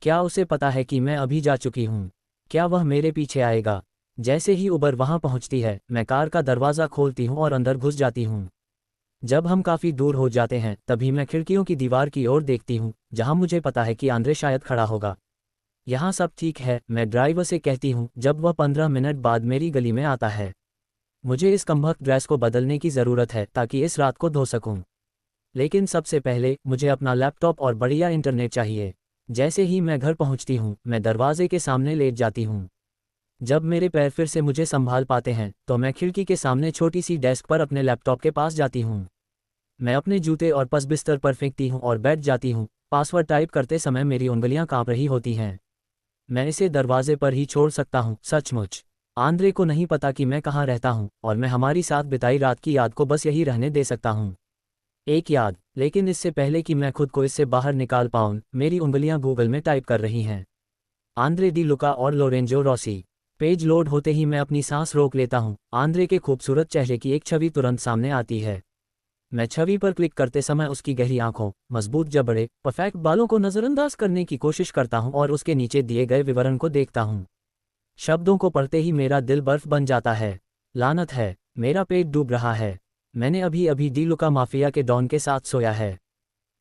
क्या उसे पता है कि मैं अभी जा चुकी हूँ? क्या वह मेरे पीछे आएगा? जैसे ही उबर वहां पहुंचती है, मैं कार का दरवाज़ा खोलती हूँ और अंदर घुस जाती हूँ। जब हम काफ़ी दूर हो जाते हैं, तभी मैं खिड़कियों की दीवार की ओर देखती हूँ, जहां मुझे पता है कि आंद्रे शायद खड़ा होगा। यहाँ सब ठीक है, मैं ड्राइवर से कहती हूँ जब वह 15 मिनट बाद मेरी गली में आता है। मुझे इस कमबख्त ड्रेस को बदलने की ज़रूरत है ताकि इस रात को धो सकूँ। लेकिन सबसे पहले मुझे अपना लैपटॉप और बढ़िया इंटरनेट चाहिए। जैसे ही मैं घर पहुंचती हूँ, मैं दरवाजे के सामने लेट जाती हूँ। जब मेरे पैर फिर से मुझे संभाल पाते हैं, तो मैं खिड़की के सामने छोटी सी डेस्क पर अपने लैपटॉप के पास जाती हूँ। मैं अपने जूते और पर्स बिस्तर पर फेंकती हूँ और बैठ जाती हूँ। पासवर्ड टाइप करते समय मेरी उंगलियां कांप रही होती हैं। मैं इसे दरवाजे पर ही छोड़ सकता हूँ, सचमुच। आंद्रे को नहीं पता कि मैं कहाँ रहता हूँ और मैं हमारी साथ बिताई रात की याद को बस यही रहने दे सकता हूँ। एक याद, लेकिन इससे पहले कि मैं खुद को इससे बाहर निकाल पाऊँ, मेरी उंगलियां गूगल में टाइप कर रही हैं, आंद्रे डी लुका और लोरेंजो रॉसी। पेज लोड होते ही मैं अपनी सांस रोक लेता हूँ। आंद्रे के खूबसूरत चेहरे की एक छवि तुरंत सामने आती है। मैं छवि पर क्लिक करते समय उसकी गहरी आंखों, मजबूत जबड़े, परफेक्ट बालों को नज़रअंदाज करने की कोशिश करता हूँ और उसके नीचे दिए गए विवरण को देखता हूँ। शब्दों को पढ़ते ही मेरा दिल बर्फ बन जाता है। लानत है, मेरा पेट डूब रहा है। मैंने अभी अभी डी लुका माफिया के डॉन के साथ सोया है।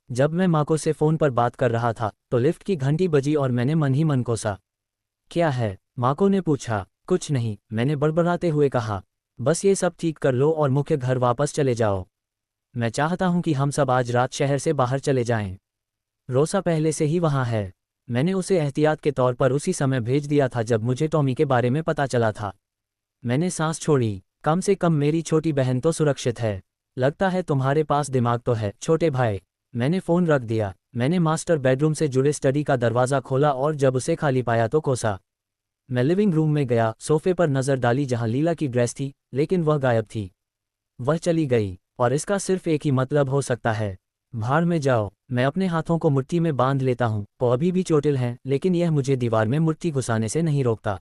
जब मैं माको से फ़ोन पर बात कर रहा था, तो लिफ्ट की घंटी बजी और मैंने मन ही मन कोसा। क्या है? माको ने पूछा। कुछ नहीं, मैंने बड़बड़ाते हुए कहा। बस ये सब ठीक कर लो और मुख्य घर वापस चले जाओ। मैं चाहता हूं कि हम सब आज रात शहर से बाहर चले जाएं। रोसा पहले से ही वहां है। मैंने उसे एहतियात के तौर पर उसी समय भेज दिया था जब मुझे टॉमी के बारे में पता चला था। मैंने सांस छोड़ी। कम से कम मेरी छोटी बहन तो सुरक्षित है। लगता है तुम्हारे पास दिमाग तो है, छोटे भाई। मैंने फ़ोन रख दिया। मैंने मास्टर बेडरूम से जुड़े स्टडी का दरवाज़ा खोला और जब उसे खाली पाया तो कोसा। मैं लिविंग रूम में गया, सोफे पर नज़र डाली जहां लीला की ड्रेस थी, लेकिन वह गायब थी। वह चली गई, और इसका सिर्फ एक ही मतलब हो सकता है। भाड़ में जाओ। मैं अपने हाथों को मुट्ठी में बांध लेता हूँ। वो अभी भी चोटिल हैं, लेकिन यह मुझे दीवार में मुट्ठी घुसाने से नहीं रोकता।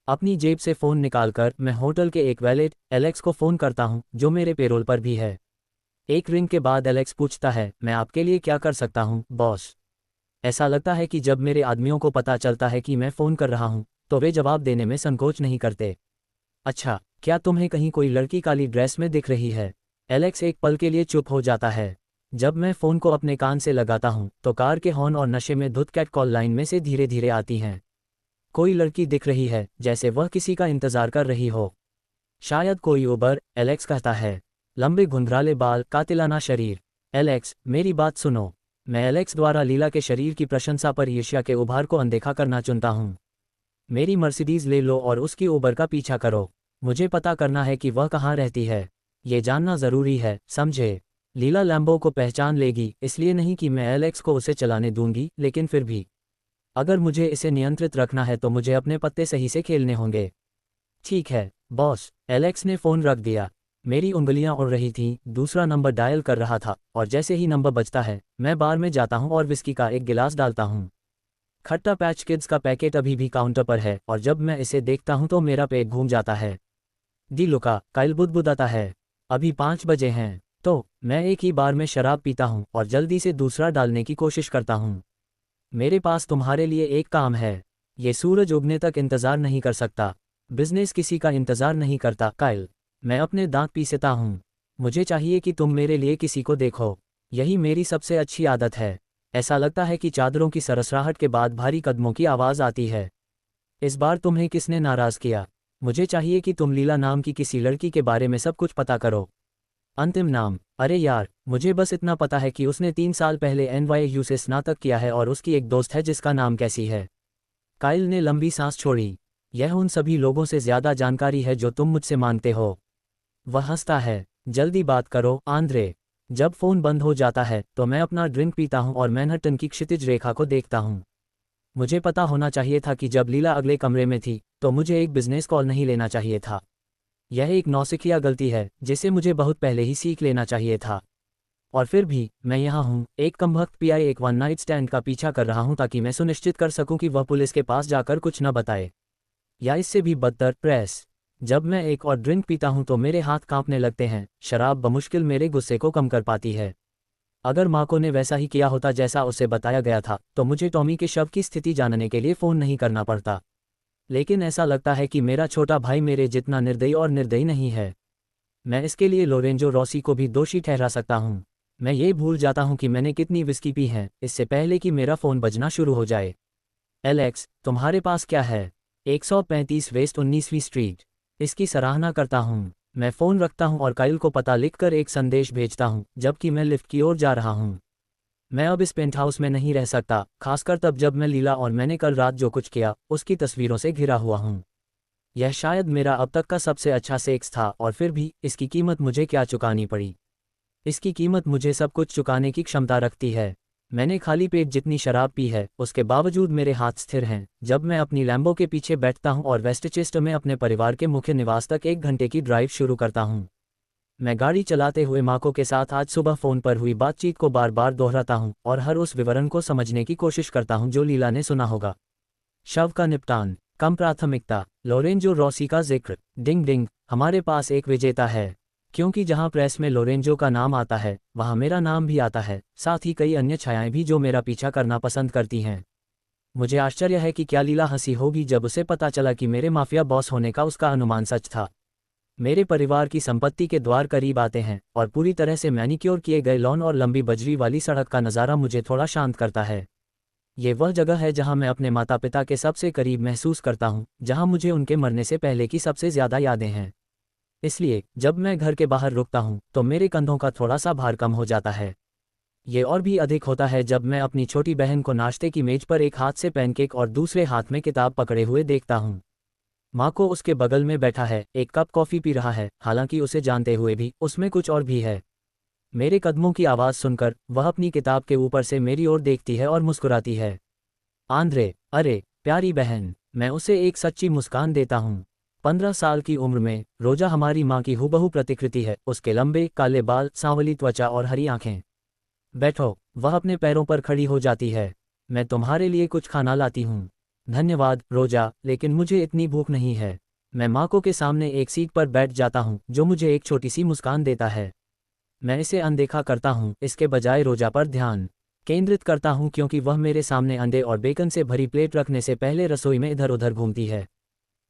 अपनी जेब से फ़ोन निकालकर मैं होटल के एक वैलेट एलेक्स को फ़ोन करता हूँ, जो मेरे पेरोल पर भी है। एक रिंग के बाद एलेक्स पूछता है, मैं आपके लिए क्या कर सकता हूँ, बॉस? ऐसा लगता है कि जब मेरे आदमियों को पता चलता है कि मैं फ़ोन कर रहा हूँ, तो वे जवाब देने में संकोच नहीं करते। अच्छा, क्या तुम्हें कहीं कोई लड़की काली ड्रेस में दिख रही है? एलेक्स एक पल के लिए चुप हो जाता है। जब मैं फ़ोन को अपने कान से लगाता हूँ, तो कार के हॉर्न और नशे में धुत कैट कॉल लाइन में से धीरे धीरे आती हैं। कोई लड़की दिख रही है, जैसे वह किसी का इंतज़ार कर रही हो। शायद कोई उबर, एलेक्स कहता है। लंबे घुंघराले बाल, कातिलाना शरीर। एलेक्स, मेरी बात सुनो। मैं एलेक्स द्वारा लीला के शरीर की प्रशंसा पर ईर्ष्या के उभार को अनदेखा करना चुनता हूँ। मेरी मर्सिडीज़ ले लो और उसकी उबर का पीछा करो। मुझे पता करना है कि वह कहाँ रहती है। ये जानना ज़रूरी है, समझे? लीला लैम्बो को पहचान लेगी, इसलिए नहीं कि मैं एलेक्स को उसे चलाने दूंगी, लेकिन फिर भी अगर मुझे इसे नियंत्रित रखना है तो मुझे अपने पत्ते सही से खेलने होंगे। ठीक है, बॉस। एलेक्स ने फ़ोन रख दिया। मेरी उंगलियां उड़ रही थीं, दूसरा नंबर डायल कर रहा था, और जैसे ही नंबर बजता है, मैं बार में जाता हूं और विस्की का एक गिलास डालता हूं। खट्टा पैच किड्स का पैकेट अभी भी काउंटर पर है, और जब मैं इसे देखता हूं तो मेरा पेट घूम जाता है। दी लुका, काइल बुदबुदाता है। अभी 5 बजे हैं। तो मैं एक ही बार में शराब पीता हूं और जल्दी से दूसरा डालने की कोशिश करता हूं। मेरे पास तुम्हारे लिए एक काम है। ये सूरज उगने तक इंतज़ार नहीं कर सकता। बिजनेस किसी का इंतज़ार नहीं करता, काइल। मैं अपने दांत पीसता हूँ। मुझे चाहिए कि तुम मेरे लिए किसी को देखो। यही मेरी सबसे अच्छी आदत है। ऐसा लगता है कि चादरों की सरसराहट के बाद भारी कदमों की आवाज़ आती है। इस बार तुम्हें किसने नाराज़ किया? मुझे चाहिए कि तुम लीला नाम की किसी लड़की के बारे में सब कुछ पता करो। अंतिम नाम? अरे यार, मुझे बस इतना पता है कि उसने 3 साल पहले NYU से स्नातक किया है और उसकी एक दोस्त है जिसका नाम कैसी है। काइल ने लंबी सांस छोड़ी। यह उन सभी लोगों से ज़्यादा जानकारी है जो तुम मुझसे मांगते हो। वह हंसता है। जल्दी बात करो, आंद्रे। जब फ़ोन बंद हो जाता है तो मैं अपना ड्रिंक पीता हूं और मैनहट्टन की क्षितिज रेखा को देखता हूं। मुझे पता होना चाहिए था कि जब लीला अगले कमरे में थी तो मुझे एक बिजनेस कॉल नहीं लेना चाहिए था। यह एक नौसिखिया गलती है जिसे मुझे बहुत पहले ही सीख लेना चाहिए था। और फिर भी मैं यहाँ हूँ, एक कमबख्त PI एक वन नाइट स्टैंड का पीछा कर रहा हूँ ताकि मैं सुनिश्चित कर सकूँ कि वह पुलिस के पास जाकर कुछ न बताए, या इससे भी बदतर, प्रेस। जब मैं एक और ड्रिंक पीता हूं तो मेरे हाथ कांपने लगते हैं। शराब बमुश्किल मेरे गुस्से को कम कर पाती है। अगर माको ने वैसा ही किया होता जैसा उसे बताया गया था, तो मुझे टॉमी के शव की स्थिति जानने के लिए फ़ोन नहीं करना पड़ता। लेकिन ऐसा लगता है कि मेरा छोटा भाई मेरे जितना निर्दयी और निर्दयी नहीं है। मैं इसके लिए लोरेंजो रॉसी को भी दोषी ठहरा सकता हूँ। मैं ये भूल जाता हूँ कि मैंने कितनी विस्की पी है इससे पहले कि मेरा फ़ोन बजना शुरू हो जाए। एलेक्स, तुम्हारे पास क्या है? 135 वेस्ट 19वीं स्ट्रीट। इसकी सराहना करता हूँ। मैं फ़ोन रखता हूँ और काइल को पता लिखकर एक संदेश भेजता हूँ, जबकि मैं लिफ्ट की ओर जा रहा हूँ। मैं अब इस पेंटहाउस में नहीं रह सकता, खासकर तब जब मैं लीला और मैंने कल रात जो कुछ किया उसकी तस्वीरों से घिरा हुआ हूँ। यह शायद मेरा अब तक का सबसे अच्छा सेक्स था, और फिर भी इसकी कीमत मुझे क्या चुकानी पड़ी? इसकी कीमत मुझे सब कुछ चुकाने की क्षमता रखती है। मैंने खाली पेट जितनी शराब पी है, उसके बावजूद मेरे हाथ स्थिर हैं जब मैं अपनी लैम्बो के पीछे बैठता हूं और वेस्टचेस्टर में अपने परिवार के मुख्य निवास तक 1 घंटे की ड्राइव शुरू करता हूं। मैं गाड़ी चलाते हुए माको के साथ आज सुबह फ़ोन पर हुई बातचीत को बार बार दोहराता हूं और हर उस विवरण को समझने की कोशिश करता हूं जो लीला ने सुना होगा। शव का निपटान, कम प्राथमिकता, लोरेंजो रॉसी का जिक्र। डिंग डिंग, हमारे पास एक विजेता है। क्योंकि जहां प्रेस में लोरेंजो का नाम आता है, वहां मेरा नाम भी आता है, साथ ही कई अन्य छायाएं भी जो मेरा पीछा करना पसंद करती हैं। मुझे आश्चर्य है कि क्या लीला हंसी होगी जब उसे पता चला कि मेरे माफिया बॉस होने का उसका अनुमान सच था। मेरे परिवार की संपत्ति के द्वार करीब आते हैं, और पूरी तरह से मैनिक्योर किए गए लॉन और लंबी बजरी वाली सड़क का नज़ारा मुझे थोड़ा शांत करता है। ये वह जगह है जहां मैं अपने माता पिता के सबसे करीब महसूस करता हूं, जहां मुझे उनके मरने से पहले की सबसे ज़्यादा यादें हैं। इसलिए जब मैं घर के बाहर रुकता हूँ तो मेरे कंधों का थोड़ा सा भार कम हो जाता है। ये और भी अधिक होता है जब मैं अपनी छोटी बहन को नाश्ते की मेज पर एक हाथ से पैनकेक और दूसरे हाथ में किताब पकड़े हुए देखता हूँ। माँ को उसके बगल में बैठा है, एक कप कॉफ़ी पी रहा है, हालांकि उसे जानते हुए भी उसमें कुछ और भी है। मेरे कदमों की आवाज़ सुनकर वह अपनी किताब के ऊपर से मेरी ओर देखती है और मुस्कुराती है। आंद्रे, अरे प्यारी बहन, मैं उसे एक सच्ची मुस्कान देता हूँ। 15 साल की उम्र में रोजा हमारी माँ की हूबहू प्रतिकृति है, उसके लंबे काले बाल, सांवली त्वचा और हरी आंखें। बैठो, वह अपने पैरों पर खड़ी हो जाती है। मैं तुम्हारे लिए कुछ खाना लाती हूँ। धन्यवाद रोजा, लेकिन मुझे इतनी भूख नहीं है। मैं माको के सामने एक सीट पर बैठ जाता हूँ जो मुझे एक छोटी सी मुस्कान देता है। मैं इसे अनदेखा करता हूँ, इसके बजाय रोजा पर ध्यान केंद्रित करता हूँ क्योंकि वह मेरे सामने अंडे और बेकन से भरी प्लेट रखने से पहले रसोई में इधर उधर घूमती है।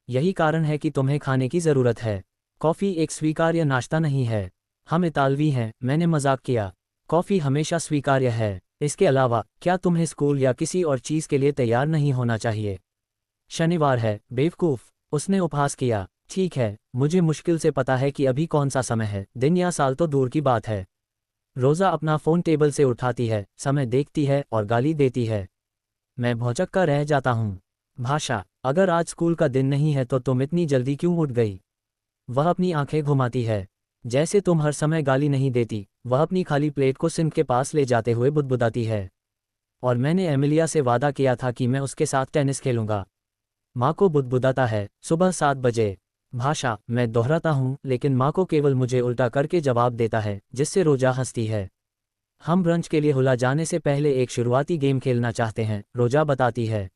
यही कारण है कि तुम्हें खाने की ज़रूरत है। कॉफ़ी एक स्वीकार्य नाश्ता नहीं है। हम इतालवी हैं, मैंने मजाक किया। कॉफ़ी हमेशा स्वीकार्य है। इसके अलावा क्या तुम्हें स्कूल या किसी और चीज़ के लिए तैयार नहीं होना चाहिए? शनिवार है, बेवकूफ़, उसने उपहास किया। ठीक है, मुझे मुश्किल से पता है कि अभी कौन सा समय है, दिन या साल तो दूर की बात है। रोज़ा अपना फ़ोन टेबल से उठाती है, समय देखती है और गाली देती है। मैं भौचक्का रह जाता हूँ। भाषा, अगर आज स्कूल का दिन नहीं है तो तुम इतनी जल्दी क्यों उठ गई? वह अपनी आंखें घुमाती है। जैसे तुम हर समय गाली नहीं देती। वह अपनी खाली प्लेट को सिंक के पास ले जाते हुए बुदबुदाती है। और मैंने एमिलिया से वादा किया था कि मैं उसके साथ टेनिस खेलूंगा। माँ को बुदबुदाता है, सुबह 7 बजे। भाषा, मैं दोहराता हूँ, लेकिन माँ को केवल मुझे उल्टा करके जवाब देता है, जिससे रोजा हंसती है। हम ब्रंच के लिए हुला जाने से पहले एक शुरुआती गेम खेलना चाहते हैं, रोजा बताती है।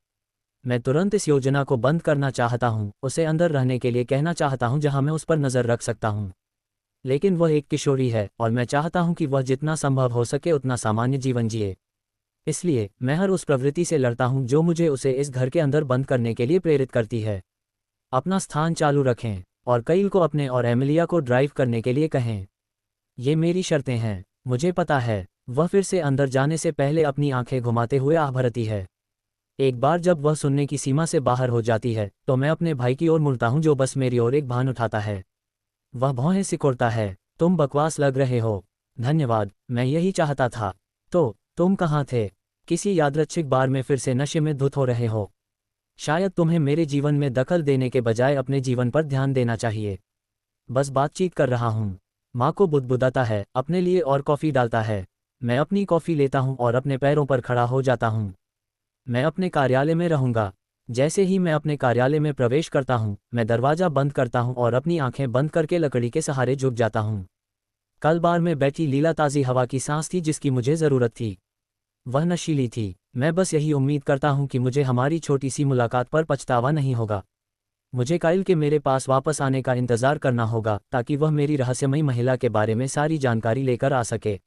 मैं तुरंत इस योजना को बंद करना चाहता हूँ, उसे अंदर रहने के लिए कहना चाहता हूँ जहाँ मैं उस पर नज़र रख सकता हूँ। लेकिन वह एक किशोरी है और मैं चाहता हूँ कि वह जितना संभव हो सके उतना सामान्य जीवन जिए। इसलिए मैं हर उस प्रवृत्ति से लड़ता हूँ जो मुझे उसे इस घर के अंदर बंद करने के लिए प्रेरित करती है। अपना स्थान चालू रखें और कईल को अपने और एमिलिया को ड्राइव करने के लिए कहें। ये मेरी शर्तें हैं। मुझे पता है। वह फिर से अंदर जाने से पहले अपनी आंखें घुमाते हुए आह भरती है। एक बार जब वह सुनने की सीमा से बाहर हो जाती है तो मैं अपने भाई की ओर मुड़ता हूँ जो बस मेरी ओर एक भान उठाता है। वह भौहें सिकोड़ता है। तुम बकवास लग रहे हो। धन्यवाद, मैं यही चाहता था। तो तुम कहाँ थे? किसी यादृच्छिक बार में फिर से नशे में धुत हो रहे हो? शायद तुम्हें मेरे जीवन में दखल देने के बजाय अपने जीवन पर ध्यान देना चाहिए। बस बातचीत कर रहा हूँ। माँ को बुदबुदाता है, अपने लिए और कॉफ़ी डालता है। मैं अपनी कॉफ़ी लेता हूँ और अपने पैरों पर खड़ा हो जाता हूँ। मैं अपने कार्यालय में रहूँगा। जैसे ही मैं अपने कार्यालय में प्रवेश करता हूँ, मैं दरवाज़ा बंद करता हूँ और अपनी आंखें बंद करके लकड़ी के सहारे झुक जाता हूँ। कल बार में बैठी लीला ताज़ी हवा की सांस थी जिसकी मुझे ज़रूरत थी। वह नशीली थी। मैं बस यही उम्मीद करता हूँ कि मुझे हमारी छोटी सी मुलाकात पर पछतावा नहीं होगा। मुझे काइल के मेरे पास वापस आने का इंतज़ार करना होगा ताकि वह मेरी रहस्यमयी महिला के बारे में सारी जानकारी लेकर आ सके।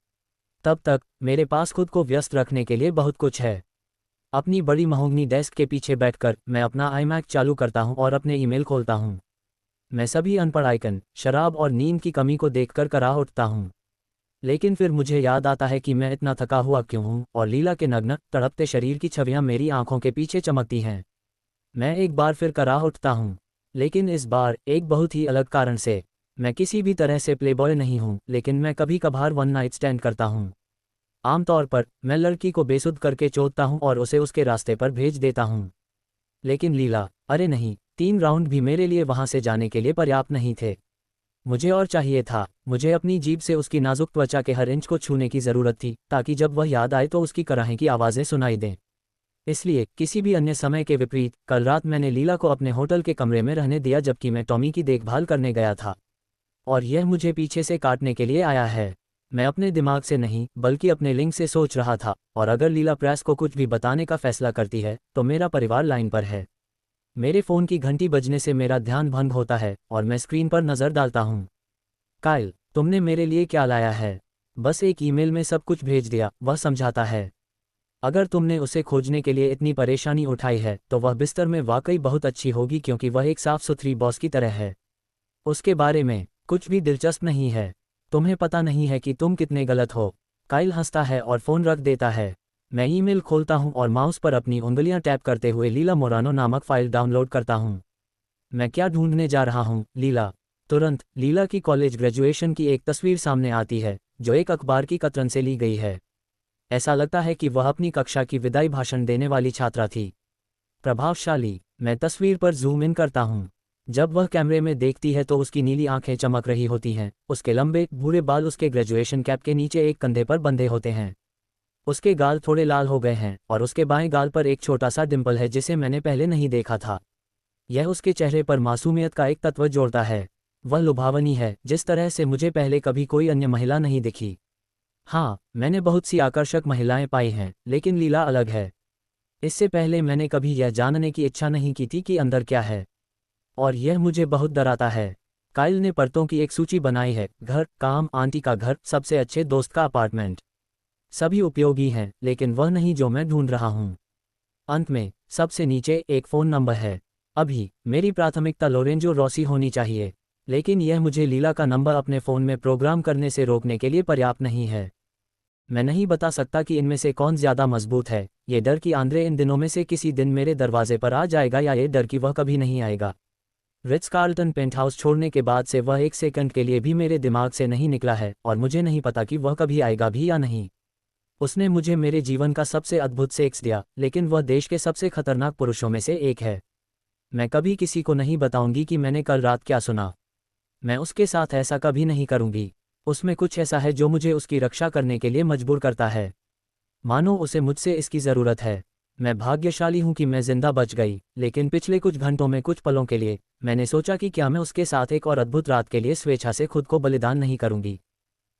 तब तक मेरे पास खुद को व्यस्त रखने के लिए बहुत कुछ है। अपनी बड़ी महोगनी डेस्क के पीछे बैठकर मैं अपना आईमैक चालू करता हूं और अपने ईमेल खोलता हूं। मैं सभी अनपढ़ आइकन, शराब और नींद की कमी को देखकर करा उठता हूं। लेकिन फिर मुझे याद आता है कि मैं इतना थका हुआ क्यों हूं और लीला के नग्न तड़पते शरीर की छवियां मेरी आंखों के पीछे चमकती हैं। मैं एक बार फिर करा उठता हूं। लेकिन इस बार एक बहुत ही अलग कारण से। मैं किसी भी तरह से प्लेबॉय नहीं हूं, लेकिन मैं कभी कभार वन नाइट स्टैंड करता हूं। आमतौर पर मैं लड़की को बेसुध करके चोदता हूं और उसे उसके रास्ते पर भेज देता हूं। लेकिन लीला, अरे नहीं, 3 राउंड भी मेरे लिए वहां से जाने के लिए पर्याप्त नहीं थे। मुझे और चाहिए था। मुझे अपनी जीभ से उसकी नाजुक त्वचा के हर इंच को छूने की ज़रूरत थी ताकि जब वह याद आए तो उसकी कराहे की आवाज़ें सुनाई दें। इसलिए किसी भी अन्य समय के विपरीत कल रात मैंने लीला को अपने होटल के कमरे में रहने दिया जबकि मैं टॉमी की देखभाल करने गया था। और यह मुझे पीछे से काटने के लिए आया है। मैं अपने दिमाग से नहीं बल्कि अपने लिंक से सोच रहा था, और अगर लीला प्रेस को कुछ भी बताने का फैसला करती है तो मेरा परिवार लाइन पर है। मेरे फ़ोन की घंटी बजने से मेरा ध्यान भंग होता है और मैं स्क्रीन पर नज़र डालता हूँ। काइल, तुमने मेरे लिए क्या लाया है? बस एक ईमेल में सब कुछ भेज दिया, वह समझाता है। अगर तुमने उसे खोजने के लिए इतनी परेशानी उठाई है तो वह बिस्तर में वाकई बहुत अच्छी होगी क्योंकि वह एक साफ सुथरी बॉस की तरह है। उसके बारे में कुछ भी दिलचस्प नहीं है। तुम्हें पता नहीं है कि तुम कितने गलत हो। काइल हंसता है और फ़ोन रख देता है। मैं ईमेल खोलता हूं और माउस पर अपनी उंगलियां टैप करते हुए लीला मोरानो नामक फ़ाइल डाउनलोड करता हूं। मैं क्या ढूंढने जा रहा हूं, लीला? तुरंत लीला की कॉलेज ग्रेजुएशन की एक तस्वीर सामने आती है जो एक अखबार की कतरन से ली गई है। ऐसा लगता है कि वह अपनी कक्षा की विदाई भाषण देने वाली छात्रा थी। प्रभावशाली। मैं तस्वीर पर जूम इन करता हूँ। जब वह कैमरे में देखती है तो उसकी नीली आंखें चमक रही होती हैं, उसके लंबे भूरे बाल उसके ग्रेजुएशन कैप के नीचे एक कंधे पर बंधे होते हैं। उसके गाल थोड़े लाल हो गए हैं और उसके बाएं गाल पर एक छोटा सा डिंपल है जिसे मैंने पहले नहीं देखा था। यह उसके चेहरे पर मासूमियत का एक तत्व जोड़ता है। वह लुभावनी है जिस तरह से मुझे पहले कभी कोई अन्य महिला नहीं दिखी। हाँ, मैंने बहुत सी आकर्षक महिलाएं पाई हैं, लेकिन लीला अलग है। इससे पहले मैंने कभी यह जानने की इच्छा नहीं की थी कि अंदर क्या है, और यह मुझे बहुत डराता है। काइल ने परतों की एक सूची बनाई है। घर, काम, आंटी का घर, सबसे अच्छे दोस्त का अपार्टमेंट। सभी उपयोगी हैं, लेकिन वह नहीं जो मैं ढूंढ रहा हूँ। अंत में सबसे नीचे एक फ़ोन नंबर है। अभी मेरी प्राथमिकता लोरेंजो रॉसी होनी चाहिए, लेकिन यह मुझे लीला का नंबर अपने फ़ोन में प्रोग्राम करने से रोकने के लिए पर्याप्त नहीं है। मैं नहीं बता सकता कि इनमें से कौन ज़्यादा मजबूत है, ये डर कि आंद्रे इन दिनों में से किसी दिन मेरे दरवाजे पर आ जाएगा, या ये डर कि वह कभी नहीं आएगा। रिट्ज कार्ल्टन पेंटहाउस छोड़ने के बाद से वह एक सेकंड के लिए भी मेरे दिमाग से नहीं निकला है, और मुझे नहीं पता कि वह कभी आएगा भी या नहीं। उसने मुझे मेरे जीवन का सबसे अद्भुत सेक्स दिया, लेकिन वह देश के सबसे खतरनाक पुरुषों में से एक है। मैं कभी किसी को नहीं बताऊंगी कि मैंने कल रात क्या सुना। मैं उसके साथ ऐसा कभी नहीं करूंगी। उसमें कुछ ऐसा है जो मुझे उसकी रक्षा करने के लिए मजबूर करता है, मानो उसे मुझसे इसकी ज़रूरत है। मैं भाग्यशाली हूं कि मैं जिंदा बच गई, लेकिन पिछले कुछ घंटों में कुछ पलों के लिए मैंने सोचा कि क्या मैं उसके साथ एक और अद्भुत रात के लिए स्वेच्छा से खुद को बलिदान नहीं करूंगी।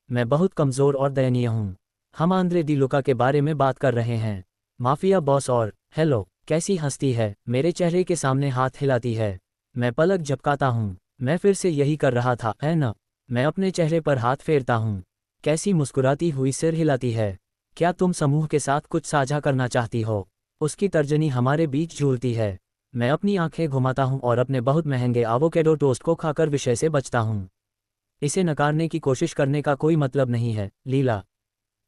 मैं बहुत कमज़ोर और दयनीय हूं। हम आंद्रे डी लुका के बारे में बात कर रहे हैं। माफिया बॉस, और हेलो, कैसी हंसती है, मेरे चेहरे के सामने हाथ हिलाती है। मैं पलक झपकाता हूँ। मैं फिर से यही कर रहा था, है ना? मैं अपने चेहरे पर हाथ फेरता हूँ। कैसी मुस्कुराती हुई सिर हिलाती है। क्या तुम समूह के साथ कुछ साझा करना चाहती हो? उसकी तर्जनी हमारे बीच झूलती है। मैं अपनी आंखें घुमाता हूँ और अपने बहुत महंगे एवोकेडो टोस्ट को खाकर विषय से बचता हूँ। इसे नकारने की कोशिश करने का कोई मतलब नहीं है, लीला।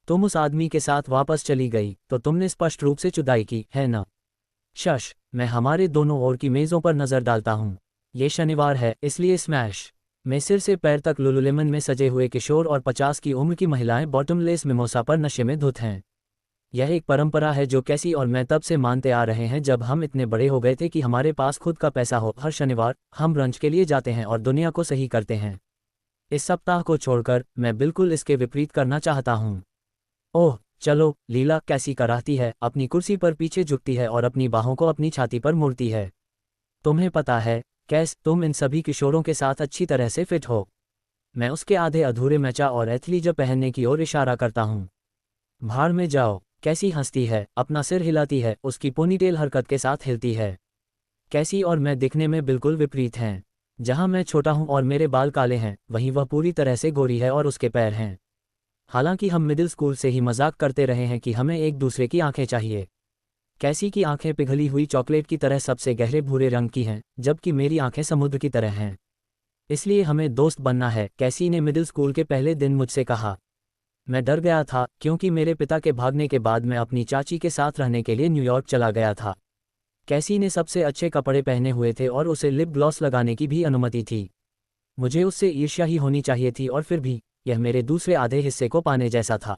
तुम उस आदमी के साथ वापस चली गई तो तुमने स्पष्ट रूप से जुदाई की, है ना? शश। मैं हमारे दोनों ओर की मेज़ों पर नज़र डालता हूँ। ये शनिवार है, इसलिए स्मैश में सिर से पैर तक लुलुलेमन में सजे हुए किशोर और 50 की उम्र की महिलाएं बॉटमलेस मिमोसा पर नशे में धुत हैं। यह एक परंपरा है जो कैसी और मैं तब से मानते आ रहे हैं जब हम इतने बड़े हो गए थे कि हमारे पास खुद का पैसा हो। हर शनिवार हम ब्रंच के लिए जाते हैं और दुनिया को सही करते हैं। इस सप्ताह को छोड़कर मैं बिल्कुल इसके विपरीत करना चाहता हूँ। ओह चलो, लीला कैसी कराहती है, अपनी कुर्सी पर पीछे झुकती है और अपनी बाहों को अपनी छाती पर मोड़ती है। तुम्हें पता है कैस, तुम इन सभी किशोरों के साथ अच्छी तरह से फिट हो। मैं उसके आधे अधूरे मैचा और एथलीजर पहनने की ओर इशारा करता हूँ। भाड़ में जाओ। कैसी हंसती है, अपना सिर हिलाती है, उसकी पोनीटेल हरकत के साथ हिलती है। कैसी और मैं दिखने में बिल्कुल विपरीत हैं। जहाँ मैं छोटा हूँ और मेरे बाल काले हैं, वहीं वह पूरी तरह से गोरी है और उसके पैर हैं। हालांकि हम मिडिल स्कूल से ही मजाक करते रहे हैं कि हमें एक दूसरे की आंखें चाहिए। कैसी की आंखें पिघली हुई चॉकलेट की तरह सबसे गहरे भूरे रंग की हैं, जबकि मेरी आंखें समुद्र की तरह हैं। इसलिए हमें दोस्त बनना है, कैसी ने मिडिल स्कूल के पहले दिन मुझसे कहा। मैं डर गया था क्योंकि मेरे पिता के भागने के बाद मैं अपनी चाची के साथ रहने के लिए न्यूयॉर्क चला गया था। कैसी ने सबसे अच्छे कपड़े पहने हुए थे और उसे लिप ग्लॉस लगाने की भी अनुमति थी। मुझे उससे ईर्ष्या ही होनी चाहिए थी, और फिर भी यह मेरे दूसरे आधे हिस्से को पाने जैसा था।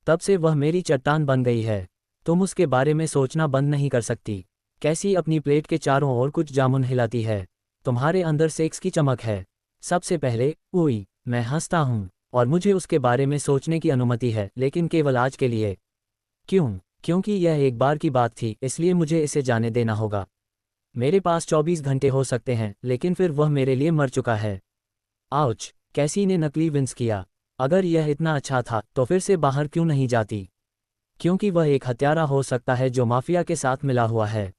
तब से वह मेरी चट्टान बन गई है। तुम उसके बारे में सोचना बंद नहीं कर सकती। कैसी अपनी प्लेट के चारों ओर कुछ जामुन हिलाती है। तुम्हारे अंदर सेक्स की चमक है। सबसे पहले, उई, मैं हंसता हूँ, और मुझे उसके बारे में सोचने की अनुमति है, लेकिन केवल आज के लिए। क्यों? क्योंकि यह एक बार की बात थी, इसलिए मुझे इसे जाने देना होगा। मेरे पास 24 घंटे हो सकते हैं, लेकिन फिर वह मेरे लिए मर चुका है। आउच। कैसी ने नकली विंस किया। अगर यह इतना अच्छा था तो फिर से बाहर क्यों नहीं जाती? क्योंकि वह एक हत्यारा हो सकता है जो माफिया के साथ मिला हुआ है।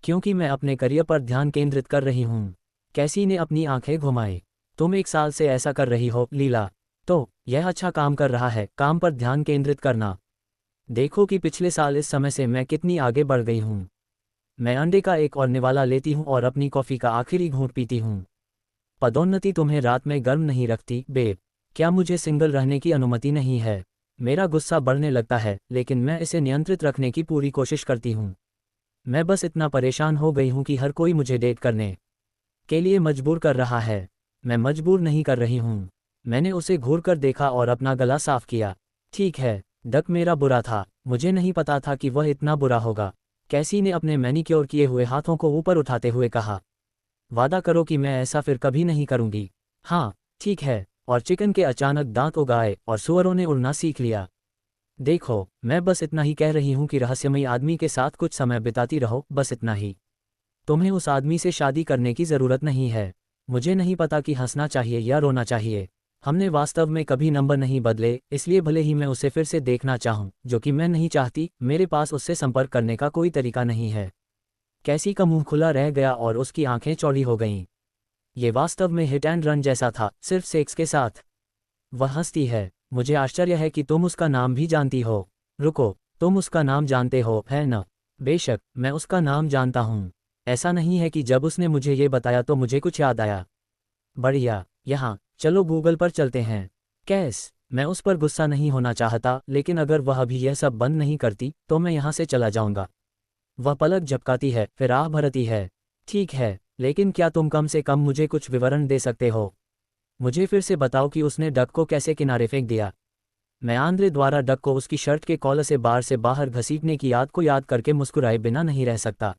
क्योंकि मैं अपने करियर पर ध्यान केंद्रित कर रही हूँ। कैसी ने अपनी आंखें घुमाई। तुम 1 साल से ऐसा कर रही हो, लीला। तो यह अच्छा काम कर रहा है, काम पर ध्यान केंद्रित करना। देखो कि पिछले साल इस समय से मैं कितनी आगे बढ़ गई हूँ। मैं अंडे का एक और निवाला लेती हूँ और अपनी कॉफ़ी का आखिरी घूंट पीती हूँ। पदोन्नति तुम्हें रात में गर्म नहीं रखती, बेब? क्या मुझे सिंगल रहने की अनुमति नहीं है? मेरा गुस्सा बढ़ने लगता है, लेकिन मैं इसे नियंत्रित रखने की पूरी कोशिश करती हूँ। मैं बस इतना परेशान हो गई हूँ कि हर कोई मुझे डेट करने के लिए मजबूर कर रहा है। मैं मजबूर नहीं कर रही हूँ। मैंने उसे घूरकर देखा और अपना गला साफ किया। ठीक है, डक मेरा बुरा था, मुझे नहीं पता था कि वह इतना बुरा होगा। कैसी ने अपने मैनिक्योर किए हुए हाथों को ऊपर उठाते हुए कहा। वादा करो कि मैं ऐसा फिर कभी नहीं करूँगी। हाँ, ठीक है। और चिकन के अचानक दांत उगाए और सुअरों ने उड़ना सीख लिया। देखो, मैं बस इतना ही कह रही हूँ कि रहस्यमयी आदमी के साथ कुछ समय बिताती रहो, बस इतना ही। तुम्हें उस आदमी से शादी करने की ज़रूरत नहीं है। मुझे नहीं पता कि हंसना चाहिए या रोना चाहिए। हमने वास्तव में कभी नंबर नहीं बदले, इसलिए भले ही मैं उसे फिर से देखना चाहूँ, जो कि मैं नहीं चाहती, मेरे पास उससे संपर्क करने का कोई तरीका नहीं है। कैसी का मुंह खुला रह गया और उसकी आंखें चौड़ी हो गईं। ये वास्तव में हिट एंड रन जैसा था, सिर्फ सेक्स के साथ। वह हंसती है। मुझे आश्चर्य है कि तुम उसका नाम भी जानती हो। रुको, तुम उसका नाम जानते हो, है न? बेशक, मैं उसका नाम जानता हूँ। ऐसा नहीं है कि जब उसने मुझे ये बताया तो मुझे कुछ याद आया। बढ़िया, यहाँ, चलो गूगल पर चलते हैं। कैस, मैं उस पर गुस्सा नहीं होना चाहता, लेकिन अगर वह अभी यह सब बंद नहीं करती तो मैं यहाँ से चला जाऊँगा। वह पलक झपकाती है, फिर आह भरती है। ठीक है, लेकिन क्या तुम कम से कम मुझे कुछ विवरण दे सकते हो? मुझे फिर से बताओ कि उसने डक को कैसे किनारे फेंक दिया। मैं आंद्रे द्वारा डक को उसकी शर्ट के कॉलर से बार से बाहर घसीटने की याद को याद करके मुस्कुराए बिना नहीं रह सकता।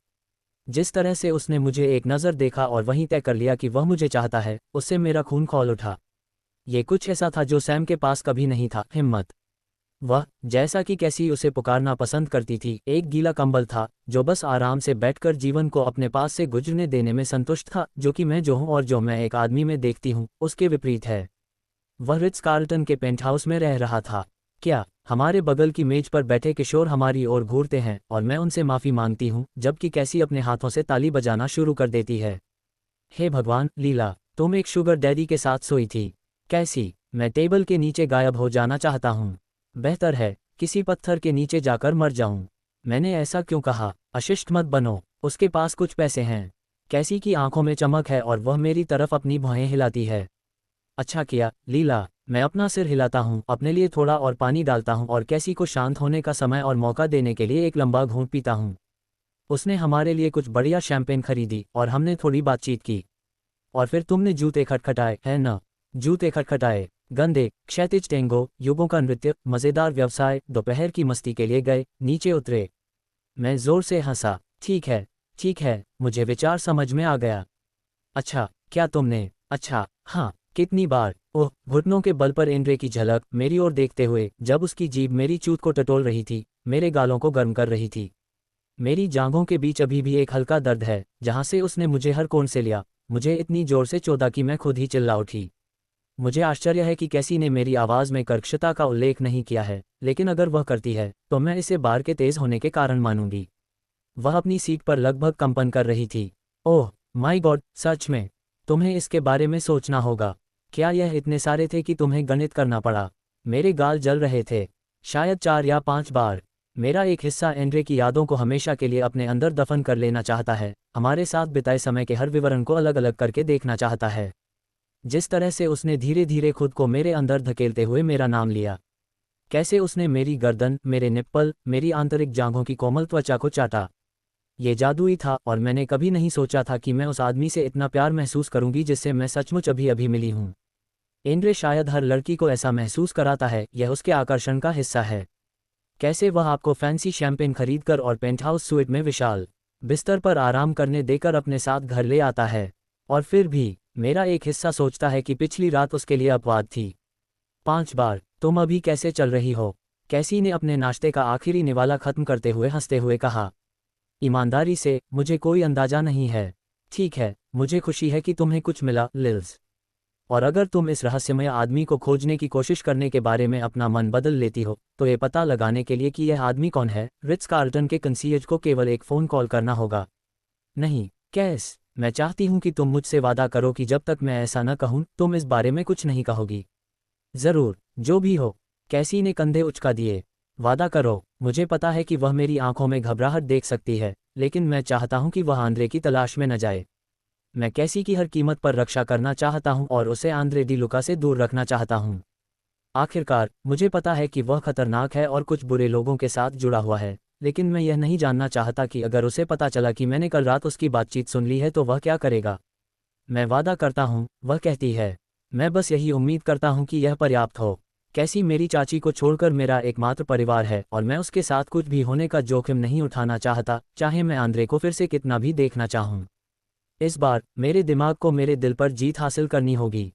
जिस तरह से उसने मुझे एक नज़र देखा और वहीं तय कर लिया कि वह मुझे चाहता है, उससे मेरा खून खौल उठा। ये कुछ ऐसा था जो सैम के पास कभी नहीं था, हिम्मत। वह, जैसा कि कैसी उसे पुकारना पसंद करती थी, एक गीला कंबल था जो बस आराम से बैठकर जीवन को अपने पास से गुजरने देने में संतुष्ट था, जो कि मैं जो हूं और जो मैं एक आदमी में देखती हूं, उसके विपरीत है। वह रिट्स कार्ल्टन के पेंटहाउस में रह रहा था। क्या, हमारे बगल की मेज पर बैठे किशोर हमारी ओर घूरते हैं और मैं उनसे माफ़ी मांगती हूँ, जबकि कैसी अपने हाथों से ताली बजाना शुरू कर देती है। हे भगवान, लीला, तुम एक शुगर डैडी के साथ सोई थी। कैसी, मैं टेबल के नीचे गायब हो जाना चाहता हूँ। बेहतर है, किसी पत्थर के नीचे जाकर मर जाऊं। मैंने ऐसा क्यों कहा? अशिष्ट मत बनो, उसके पास कुछ पैसे हैं। कैसी की आंखों में चमक है और वह मेरी तरफ अपनी भौहें हिलाती है। अच्छा किया, लीला। मैं अपना सिर हिलाता हूँ, अपने लिए थोड़ा और पानी डालता हूँ और कैसी को शांत होने का समय और मौका देने के लिए एक लंबा घूंट पीता हूँ। उसने हमारे लिए कुछ बढ़िया शैंपेन खरीदी और हमने थोड़ी बातचीत की। और फिर तुमने जूते खटखटाए, है ना? जूते खटखटाए। गंदे, क्षैतिज टेंगो, युगों का नृत्य, मज़ेदार व्यवसाय, दोपहर की मस्ती के लिए गए, नीचे उतरे। मैं जोर से हंसा। ठीक है, मुझे विचार समझ में आ गया। अच्छा, क्या तुमने? अच्छा, हाँ, कितनी बार? ओह, घुटनों के बल पर एंड्रे की झलक, मेरी ओर देखते हुए, जब उसकी जीभ मेरी चूत को टटोल रही थी, मेरे गालों को गर्म कर रही थी। मेरी जांघों के बीच अभी भी एक हल्का दर्द है, जहाँ से उसने मुझे हर कोण से लिया, मुझे इतनी जोर से चौदा कि मैं खुद ही चिल्ला उठी। मुझे आश्चर्य है कि कैसी ने मेरी आवाज़ में कर्कशता का उल्लेख नहीं किया है, लेकिन अगर वह करती है, तो मैं इसे बार के तेज़ होने के कारण मानूंगी। वह अपनी सीट पर लगभग कंपन कर रही थी। ओह माय गॉड, सच में? तुम्हें इसके बारे में सोचना होगा। क्या यह इतने सारे थे कि तुम्हें गणित करना पड़ा? मेरे गाल जल रहे थे। शायद 4 या 5 बार। मेरा एक हिस्सा एंड्रे की यादों को हमेशा के लिए अपने अंदर दफन कर लेना चाहता है, हमारे साथ बिताए समय के हर विवरण को अलग अलग करके देखना चाहता है। जिस तरह से उसने धीरे धीरे खुद को मेरे अंदर धकेलते हुए मेरा नाम लिया। कैसे उसने मेरी गर्दन, मेरे निप्पल, मेरी आंतरिक जांघों की कोमल त्वचा को चाटा। ये जादुई था और मैंने कभी नहीं सोचा था कि मैं उस आदमी से इतना प्यार महसूस करूंगी जिससे मैं सचमुच अभी अभी मिली हूँ। एंड्रे शायद हर लड़की को ऐसा महसूस कराता है, यह उसके आकर्षण का हिस्सा है। कैसे वह आपको फैंसी शैंपेन खरीदकर और पेंटहाउस स्वीट में विशाल बिस्तर पर आराम करने देकर अपने साथ घर ले आता है। और फिर भी मेरा एक हिस्सा सोचता है कि पिछली रात उसके लिए अपवाद थी। 5 बार। तुम अभी कैसे चल रही हो? कैसी ने अपने नाश्ते का आखिरी निवाला खत्म करते हुए हंसते हुए कहा। ईमानदारी से, मुझे कोई अंदाजा नहीं है। ठीक है, मुझे खुशी है कि तुम्हें कुछ मिला, लिल्स। और अगर तुम इस रहस्यमय आदमी को खोजने की कोशिश करने के बारे में अपना मन बदल लेती हो, तो ये पता लगाने के लिए कि यह आदमी कौन है, रिट्स कार्ल्टन के कंसीयज को केवल एक फ़ोन कॉल करना होगा। नहीं, कैस, मैं चाहती हूँ कि तुम मुझसे वादा करो कि जब तक मैं ऐसा न कहूँ, तुम इस बारे में कुछ नहीं कहोगी। ज़रूर, जो भी हो। कैसी ने कंधे उचका दिए। वादा करो। मुझे पता है कि वह मेरी आंखों में घबराहट देख सकती है, लेकिन मैं चाहता हूँ कि वह आंद्रे की तलाश में न जाए। मैं कैसी की हर कीमत पर रक्षा करना चाहता हूँ और उसे आंद्रे डी लुका से दूर रखना चाहता हूँ। आखिरकार, मुझे पता है कि वह खतरनाक है और कुछ बुरे लोगों के साथ जुड़ा हुआ है, लेकिन मैं यह नहीं जानना चाहता कि अगर उसे पता चला कि मैंने कल रात उसकी बातचीत सुन ली है तो वह क्या करेगा। मैं वादा करता हूँ, वह कहती है। मैं बस यही उम्मीद करता हूँ कि यह पर्याप्त हो। कैसी मेरी चाची को छोड़कर मेरा एकमात्र परिवार है और मैं उसके साथ कुछ भी होने का जोखिम नहीं उठाना चाहता, चाहे मैं आंद्रे को फिर से कितना भी देखना चाहूँ। इस बार मेरे दिमाग को मेरे दिल पर जीत हासिल करनी होगी।